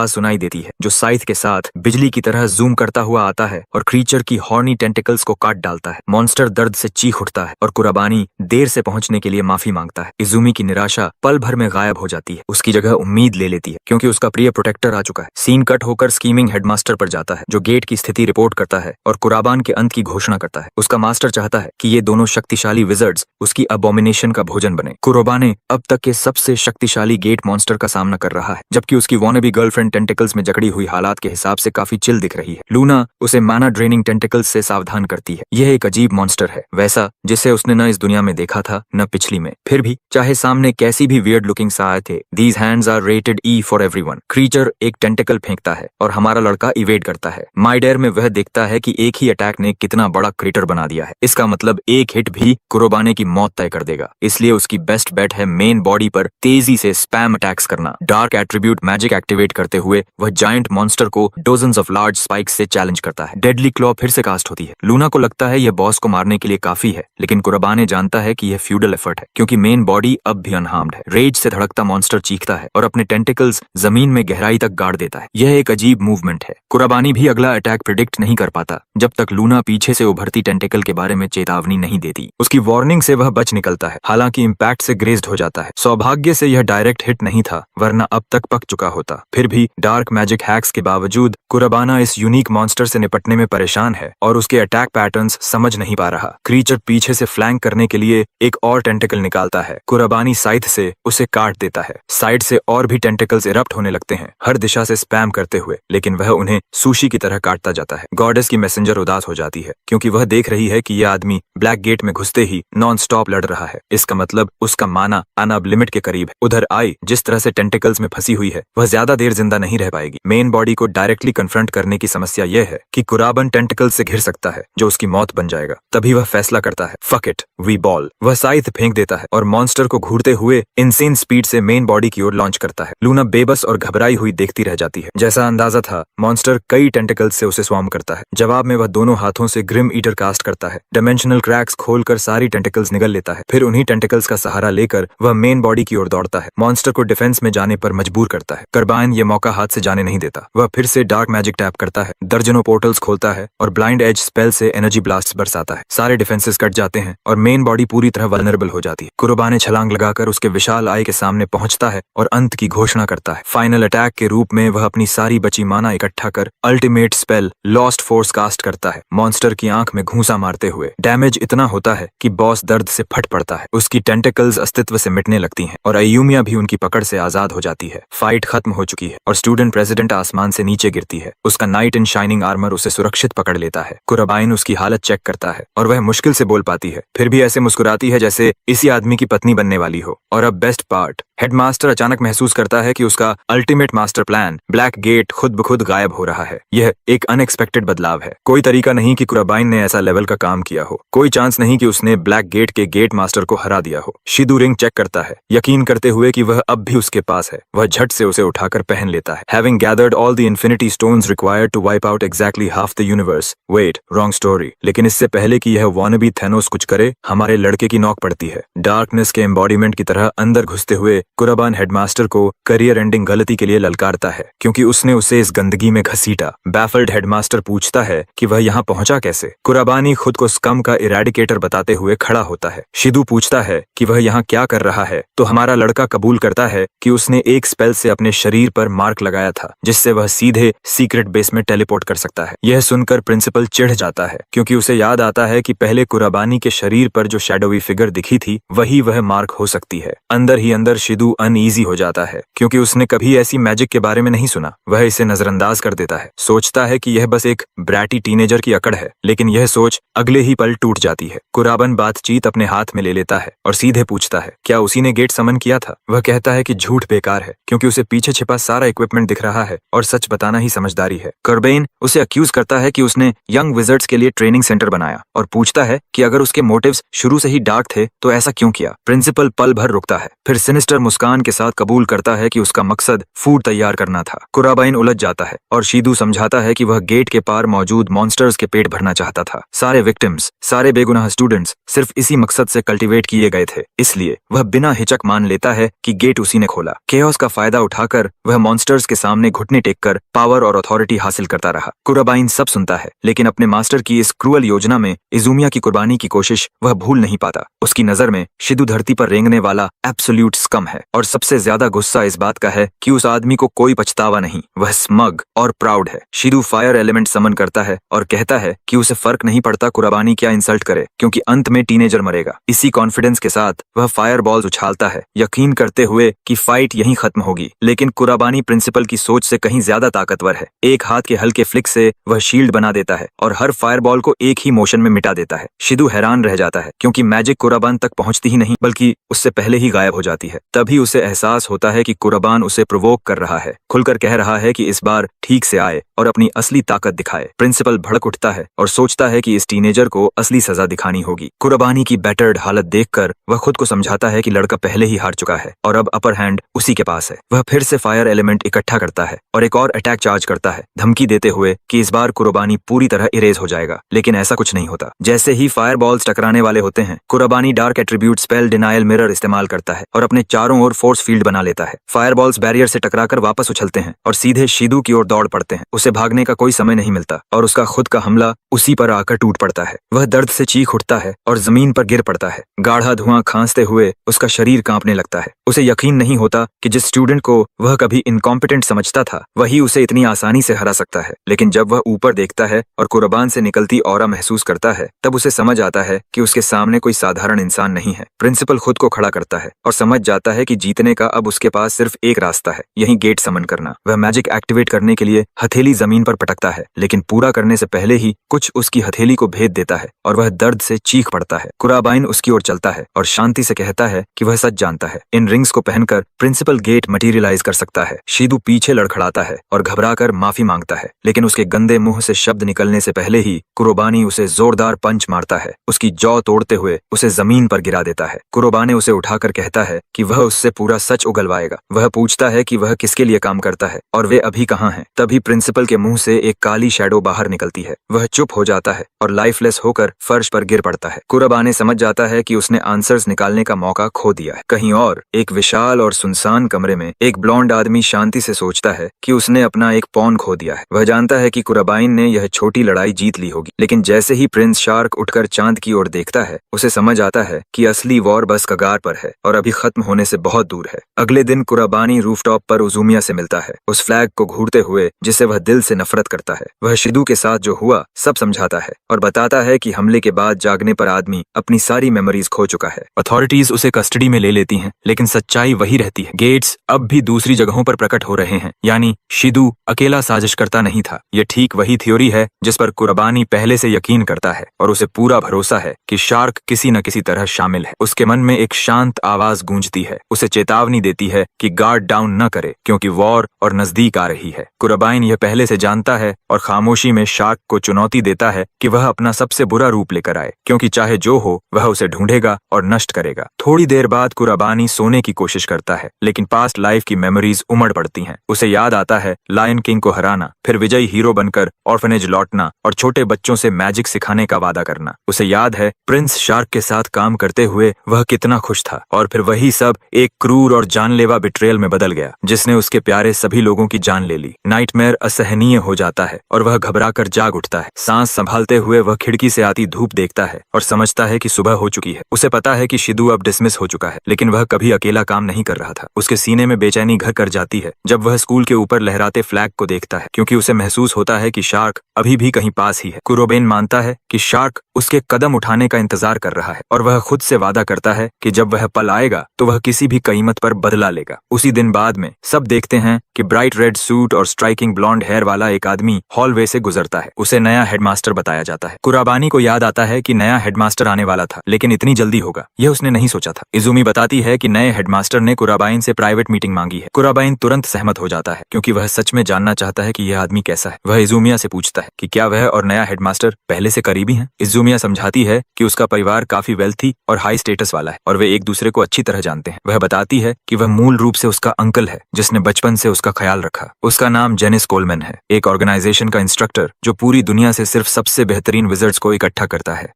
सुनाई देती है जो साइथ के साथ बिजली की तरह जूम करता हुआ आता है और क्रीचर की हॉर्नी टेंटिकल्स को काट डालता है। मॉन्स्टर दर्द से चीख उठता है और कुराबानी देर से पहुंचने के लिए माफी मांगता है। इजुमी की निराशा पल भर में गायब हो जाती है। उसकी जगह उम्मीद ले लेती है क्योंकि उसका प्रिय प्रोटेक्टर आ चुका है। सीन कट होकर स्कीमिंग हेडमास्टर पर जाता है जो गेट की स्थिति रिपोर्ट करता है और कुराबान के अंत की घोषणा करता है। उसका मास्टर चाहता है कि ये दोनों शक्तिशाली विजर्ड्स उसकी अबोमिनेशन का भोजन बने। कुराबाने अब तक के सबसे शक्तिशाली गेट मॉन्स्टर का सामना कर रहा है जबकि उसकी वॉनेबी गर्लफ्रेंड टेंटिकल्स में जकड़ी हुई हालात के हिसाब से काफी चिल दिख रही है। लूना उसे माना ड्रेनिंग टेंटिकल्स से सावधान करती है। यह एक अजीब मॉन्स्टर है, वैसा जिसे उसने न इस दुनिया में देखा था न पिछली में। फिर भी चाहे सामने कैसी भी वियर्ड लुकिंग सा आए थे, these hands are rated E for everyone. Creature एक टेंटिकल फेंकता है और हमारा लड़का इवेड करता है। माइडेयर में वह देखता है कि एक ही अटैक ने कितना बड़ा क्रिएटर बना दिया है। इसका मतलब एक हिट भी कुराबाने की मौत तय कर देगा। इसलिए उसकी बेस्ट बेट है मेन बॉडी पर तेजी से स्पैम अटैक्स करना। डार्क एट्रीब्यूट मैजिक एक्टिवेट करते हुए वह जायंट मॉन्स्टर को डोजन्स ऑफ लार्ज स्पाइक्स से चैलेंज करता है। डेडली क्लॉ फिर से कास्ट होती है। लूना को लगता है यह बॉस को मारने के लिए काफी है, लेकिन कुराबाने जानता है कि यह फ्यूडल एफर्ट है क्योंकि मेन बॉडी अब भी अनहार्म्ड है। रेज से धड़कता मॉन्स्टर चीखता है और अपने टेंटिकल्स जमीन में गहराई तक गाड़ देता है। यह एक अजीब मूवमेंट है। कुराबानी भी अगला अटैक प्रिडिक्ट नहीं कर पाता जब तक लूना पीछे से उभरती टेंटिकल के बारे में चेतावनी नहीं देती। उसकी वार्निंग से वह बच निकलता है, हालांकि इम्पैक्ट से ग्रेज्ड हो जाता है। सौभाग्य से यह डायरेक्ट हिट नहीं था, वरना अब तक पक चुका होता। फिर भी डार्क मैजिक हैक्स के बावजूद कुराबाना इस यूनिक मॉन्स्टर से निपटने में परेशान है और उसके अटैक पैटर्न्स समझ नहीं पा रहा। क्रीचर पीछे से फ्लैंक करने के लिए एक और टेंटिकल निकालता है। कुराबानी साइथ से उसे काट देता है। साइड से और भी टेंटिकल्स इरप्ट होने लगते हैं, हर दिशा से स्पैम करते हुए, लेकिन वह उन्हें सुशी की तरह काटता जाता है। गॉडेस की मैसेंजर उदास हो जाती है क्योंकि वह देख रही है कि यह आदमी ब्लैक गेट में घुसते ही नॉन स्टॉप लड़ रहा है। इसका मतलब उसका माना आना अब लिमिट के करीब है। उधर आई जिस तरह से टेंटिकल्स में फंसी हुई है वह ज्यादा देर जिंदा नहीं रह पाएगी। मेन बॉडी को डायरेक्टली कन्फ्रंट करने की समस्या यह है कि कुराबन टेंटिकल से घिर सकता है जो उसकी मौत बन जाएगा। तभी वह फैसला करता है, फक इट, वी बॉल। वह साइथ फेंक देता है और मॉन्स्टर को घूरते हुए इनसेन स्पीड से मेन बॉडी की ओर लॉन्च करता है। लूना बेबस और घबराई हुई देखती रह जाती है। जैसा अंदाजा था, मॉन्स्टर कई टेंटिकल्स से उसे स्वार्म करता है। जवाब में वह दोनों हाथों से ग्रिम ईटर कास्ट करता है। डायमेंशनल क्रैक्स खोलकर सारी टेंटिकल्स निगल लेता है। फिर उन्हीं टेंटिकल्स का सहारा लेकर वह मेन बॉडी की ओर दौड़ता है। मॉन्स्टर को डिफेंस में जाने पर मजबूर करता है। करबाइन ये मौका हाथ से जाने नहीं देता। वह फिर से डार्क मैजिक टैप करता है, दर्जनों पोर्टल्स खोलता है और ब्लाइंड एज स्पेल से एनर्जी ब्लास्ट बरसाता है। सारे डिफेंसेस कट जाते हैं और मेन बॉडी पूरी तरह वल्नरेबल हो जाती है। कुराबाने छलांग लगाकर उसके विशाल आई के सामने पहुंचता है और अंत की घोषणा करता है। फाइनल अटैक के रूप में वह अपनी सारी बची माना इकट्ठा कर ultimate spell lost force cast करता है। मॉन्स्टर की आंख में घूंसा मारते हुए डैमेज इतना होता है कि बॉस दर्द से फट पड़ता है। उसकी टेंटिकल्स अस्तित्व से मिटने लगती हैं और अयूमिया भी उनकी पकड़ से आजाद हो जाती है। फाइट खत्म हो चुकी है और स्टूडेंट प्रेसिडेंट आसमान से नीचे गिरती है। उसका नाइट इन शाइनिंग आर्मर उसे सुरक्षित पकड़ लेता है। कुराबाइन उसकी हालत चेक करता है और वह मुश्किल से बोल पाती है, फिर भी ऐसे मुस्कुराती है जैसे इसी आदमी की पत्नी बनने वाली हो। और अब बेस्ट पार्ट, हेडमास्टर अचानक महसूस करता है कि उसका ultimate master plan black gate खुद ब खुद गायब हो रहा है। यह एक अनएक्सपेक्टेड बदलाव है। कोई तरीका नहीं कि कुराबाइन ने ऐसा लेवल का काम किया हो। कोई चांस नहीं कि उसने ब्लैक गेट के गेट मास्टर को हरा दिया हो। शिदू रिंग चेक करता है, यकीन करते हुए कि वह अब भी उसके पास है। वह झट से उसे उठाकर पहन लेता है। Having gathered all the infinity stones required to wipe out exactly half the universe. Wait, wrong story. लेकिन इससे पहले कि यह wannabe थैनोस कुछ करे, हमारे लड़के की नॉक पड़ती है। डार्कनेस के एम्बॉडीमेंट की तरह अंदर घुसते हुए कुराबान हेडमास्टर को करियर एंडिंग गलती के लिए ललकारता है क्योंकि उसने उसे इस गंदगी में घसीटा। बैफल्ड हेडमास्टर पूछता है कि वह यहाँ पहुंचा कैसे। कुराबानी खुद को स्कम का इरेडिकेटर बताते हुए खड़ा होता है। शिदू पूछता है कि वह यहाँ क्या कर रहा है तो हमारा लड़का कबूल करता है कि उसने एक स्पेल से अपने शरीर पर मार्क लगाया था जिससे वह सीधे सीक्रेट बेस में टेलीपोर्ट कर सकता है। यह सुनकर प्रिंसिपल चिढ़ जाता है क्योंकि उसे याद आता है कि पहले कुराबानी के शरीर पर जो शैडोवी फिगर दिखी थी वही वह मार्क हो सकती है। अंदर ही अंदर शिदू अनईजी हो जाता है क्योंकि उसने कभी ऐसी मैजिक के बारे में नहीं सुना। वह इसे नजरअंदाज कर देता है, सोचता है कि यह बस एक ब्रैटी टीनेजर की अकड़ है, लेकिन यह सोच अगले ही पल टूट जाती है। कुराबन बातचीत अपने हाथ में ले लेता है और सीधे पूछता है क्या उसी ने गेट समन किया था। वह कहता है कि झूठ बेकार है क्योंकि उसे पीछे छिपा सारा इक्विपमेंट दिख रहा है और सच बताना ही समझदारी है। कर्बेन उसे अक्यूज करता है कि उसने यंग विजर्ड्स के लिए ट्रेनिंग सेंटर बनाया और पूछता है कि अगर उसके मोटिव्स शुरू से ही डार्क थे तो ऐसा क्यों किया। प्रिंसिपल पल भर रुकता है, फिर सिनिस्टर मुस्कान के साथ कबूल करता है कि उसका मकसद फूड तैयार करना था। कुराबाइन उलझ जाता है और शीदू समझाता है कि वह गेट के पार मौजूद मॉन्स्टर्स के पेट भरना चाहता था। सारे विक्टिम्स, सारे बेगुनाह स्टूडेंट्स सिर्फ इसी मकसद से कल्टीवेट किए गए थे, इसलिए वह बिना हिचक मान लेता है कि गेट उसी ने खोला। केओस का फायदा उठाकर वह मॉन्स्टर्स के सामने घुटने टेककर पावर और अथॉरिटी हासिल करता रहा। कुराबाइन सब सुनता है, लेकिन अपने मास्टर की इस क्रूअल योजना में इजुमिया की कुर्बानी की कोशिश वह भूल नहीं पाता। उसकी नजर में शिदू धरती पर रेंगने वाला एब्सोल्यूट स्कम है और सबसे ज्यादा गुस्सा इस बात का है कि उस आदमी को कोई पछतावा नहीं, वह स्मग और प्राउड है। शिदू फायर एलिमेंट समन करता है और कहता है कि उसे फर्क नहीं पड़ता कुराबानी क्या इंसल्ट करे क्योंकि अंत में टीनेजर मरेगा। इसी कॉन्फिडेंस के साथ वह फायर बॉल्स उछालता है, यकीन करते हुए कि फाइट यहीं खत्म होगी। लेकिन कुराबानी प्रिंसिपल की सोच से कहीं ज्यादा ताकतवर है। एक हाथ के हल्के फ्लिक से वह शील्ड बना देता है और हर फायर बॉल को एक ही मोशन में मिटा देता है। शिदू हैरान रह जाता है क्योंकि मैजिक कुराबान तक पहुंचती ही नहीं बल्कि उससे पहले ही गायब हो जाती है। तभी उसे एहसास होता है कि कुराबान उसे प्रोवोक कर रहा है, खुलकर कह रहा है कि इस बार ठीक से आए और अपनी असली ताकत दिखाए। प्रिंसिपल भड़क उठता है और सोचता है कि इस टीनेजर को असली सजा दिखानी होगी। कुराबानी की बैटर्ड हालत देखकर वह खुद को समझाता है कि लड़का पहले ही हार चुका है और अब अपर हैंड उसी के पास है। वह फिर से फायर एलिमेंट इकट्ठा करता है और एक और अटैक चार्ज करता है, धमकी देते हुए कि इस बार कुराबानी पूरी तरह इरेज हो जाएगा। लेकिन ऐसा कुछ नहीं होता। जैसे ही फायर बॉल्स टकराने वाले होते हैं, कुराबानी dark attribute spell denial mirror इस्तेमाल करता है और अपने चारों ओर फोर्स फील्ड बना लेता है। फायर बॉल्स बैरियर से टकराकर वापस उछलते हैं और सीधे शीदू की ओर दौड़ पड़ते हैं। उसे भागने का कोई समय नहीं मिलता और उसका खुद का हमला उसी पर आकर टूट पड़ता है। वह दर्द से चीख उठता है और जमीन पर गिर पड़ता है। गाढ़ा धुआं खांसते हुए उसका शरीर कांपने लगता है। उसे यकीन नहीं होता कि जिस स्टूडेंट को वह कभी इनकॉम्पिटेंट समझता था वही उसे इतनी आसानी से हरा सकता है। लेकिन जब वह ऊपर देखता है और कुराबान से निकलती ऑरा महसूस करता है, तब उसे समझ आता है कि उसके सामने कोई साधारण इंसान नहीं है। प्रिंसिपल खुद को खड़ा करता है और समझ जाता है कि जीतने का अब उसके पास सिर्फ एक रास्ता है, यही गेट समन करना। वह मैजिक एक्टिवेट करने के लिए हथेली जमीन पर पटकता है, लेकिन पूरा करने से पहले ही कुछ उसकी हथेली को भेद देता है और वह दर्द से चीख पड़ता है। कुराबाइन उसकी ओर चलता है और शांति से कहता है कि वह सच जानता है, इन रिंग्स को पहनकर प्रिंसिपल गेट मटेरियलाइज कर सकता है। शीदू पीछे लड़खड़ाता है और घबराकर माफी मांगता है, लेकिन उसके गंदे मुंह से शब्द निकलने से पहले ही कुराबानी उसे जोरदार पंच मारता है, उसकी जौ तोड़ते हुए उसे जमीन पर गिरा देता है। कुराबानी उसे उठाकर कहता है कि वह उससे पूरा सच उगलवाएगा। वह पूछता है कि वह किसके लिए काम करता है और वे अभी कहाँ हैं। तभी प्रिंसिपल के मुंह से एक काली शैडो बाहर निकलती है। वह चुप हो जाता है और लाइफलेस होकर फर्श पर गिर पड़ता है। कुराबानी समझ जाता है कि उसने आंसर्स निकालने का मौका खो दिया है। कहीं और एक विशाल और सुनसान कमरे में एक ब्लॉन्ड आदमी शांति से सोचता है कि उसने अपना एक पॉन खो दिया है। वह जानता है कि कुराबाइन ने यह छोटी लड़ाई जीत ली होगी, लेकिन जैसे ही प्रिंस शार्क उठकर चांद की ओर देखता है, उसे समझ आता है कि असली वॉर बस कगार पर है और अभी खत्म होने से बहुत दूर है। अगले दिन कुराबानी रूफटॉप पर उजुमिया से मिलता है, उस फ्लैग को घूरते हुए जिसे वह दिल से नफरत करता है। वह शिदू के साथ जो हुआ सब समझाता है और बताता है कि हमले के बाद जागने पर आदमी अपनी सारी मेमोरीज खो चुका है। अथॉरिटीज उसे कस्टडी में ले लेती हैं, लेकिन सच्चाई वही रहती है। गेट्स अब भी दूसरी जगहों पर प्रकट हो रहे हैं, यानी शिदू अकेला साजिश करता नहीं था। ये ठीक वही थ्योरी है जिस पर कुराबानी पहले से यकीन करता है और उसे पूरा भरोसा है कि शार्क किसी न किसी तरह शामिल है। उसके मन में एक शांत आवाज गूंजती है, उसे चेतावनी देती है कि गार्ड डाउन न करे क्योंकि वॉर और नजदीक आ रही है। कुराबाइन यह पहले से जानता है और खामोशी में शार्क को चुनौती देता है कि वह अपना सबसे बुरा रूप लेकर आए, क्योंकि चाहे जो हो वह उसे ढूंढेगा और नष्ट करेगा। थोड़ी देर बाद कुराबानी सोने की कोशिश करता है, लेकिन पास्ट लाइफ की मेमोरीज उमड़ पड़ती हैं। उसे याद आता है लायन किंग को हराना, फिर विजयी हीरो बनकर ऑर्फनेज लौटना और छोटे बच्चों से मैजिक सिखाने का वादा करना। उसे याद है प्रिंस शार्क के साथ काम करते हुए वह कितना खुश था, और फिर वही सब एक क्रूर और जानलेवा बिट्रेयल में बदल गया जिसने उसके प्यारे सभी लोगों की जान ले ली। नाइटमेयर असहनीय हो जाता है और वह घबराकर जाग उठता है। सांस संभालते हुए वह खिड़की से आती धूप देखता है और समझता है कि सुबह हो चुकी है। उसे पता है कि शिदू अब डिसमिस हो चुका है, लेकिन वह कभी अकेला काम नहीं कर रहा था। उसके सीने में बेचैनी घर कर जाती है जब वह स्कूल के ऊपर लहराते फ्लैग को देखता है, क्योंकि उसे महसूस होता है कि शार्क अभी भी कहीं पास ही है। कुरोबेन मानता है कि शार्क उसके कदम उठाने का इंतजार कर रहा है और वह खुद से वादा करता है कि जब वह पल आएगा तो वह किसी भी कीमत पर बदला लेगा। उसी दिन बाद में सब देखते हैं कि ब्राइट रेड सूट और स्ट्राइकिंग ब्लॉन्ड हेयर वाला एक आदमी हॉलवे से गुजरता है। उसे नया हेडमास्टर बताया जाता है। कुराबानी को याद आता है कि नया हेडमास्टर आने वाला था, लेकिन इतनी जल्दी होगा यह उसने नहीं सोचा था। इजुमी बताती है कि नए हेडमास्टर ने कुराबाइन से प्राइवेट मीटिंग मांगी है। कुराबाइन तुरंत सहमत हो जाता है क्योंकि वह सच में जानना चाहता है कि यह आदमी कैसा है। वह इजुमिया से पूछता है कि क्या वह और नया हेडमास्टर पहले से करीबी हैं। इजुमिया समझाती है कि उसका परिवार काफी वेल्थी और हाई स्टेटस वाला है और वे एक दूसरे को अच्छी तरह जानते हैं। वह बताती है कि वह मूल रूप से उसका अंकल है जिसने बचपन से उसका ख्याल रखा। उसका नाम जेनिस कोलमैन है, एक ऑर्गेनाइजेशन का इंस्ट्रक्टर जो पूरी दुनिया से सिर्फ सबसे बेहतरीन विजर्ड्स को इकट्ठा करता है।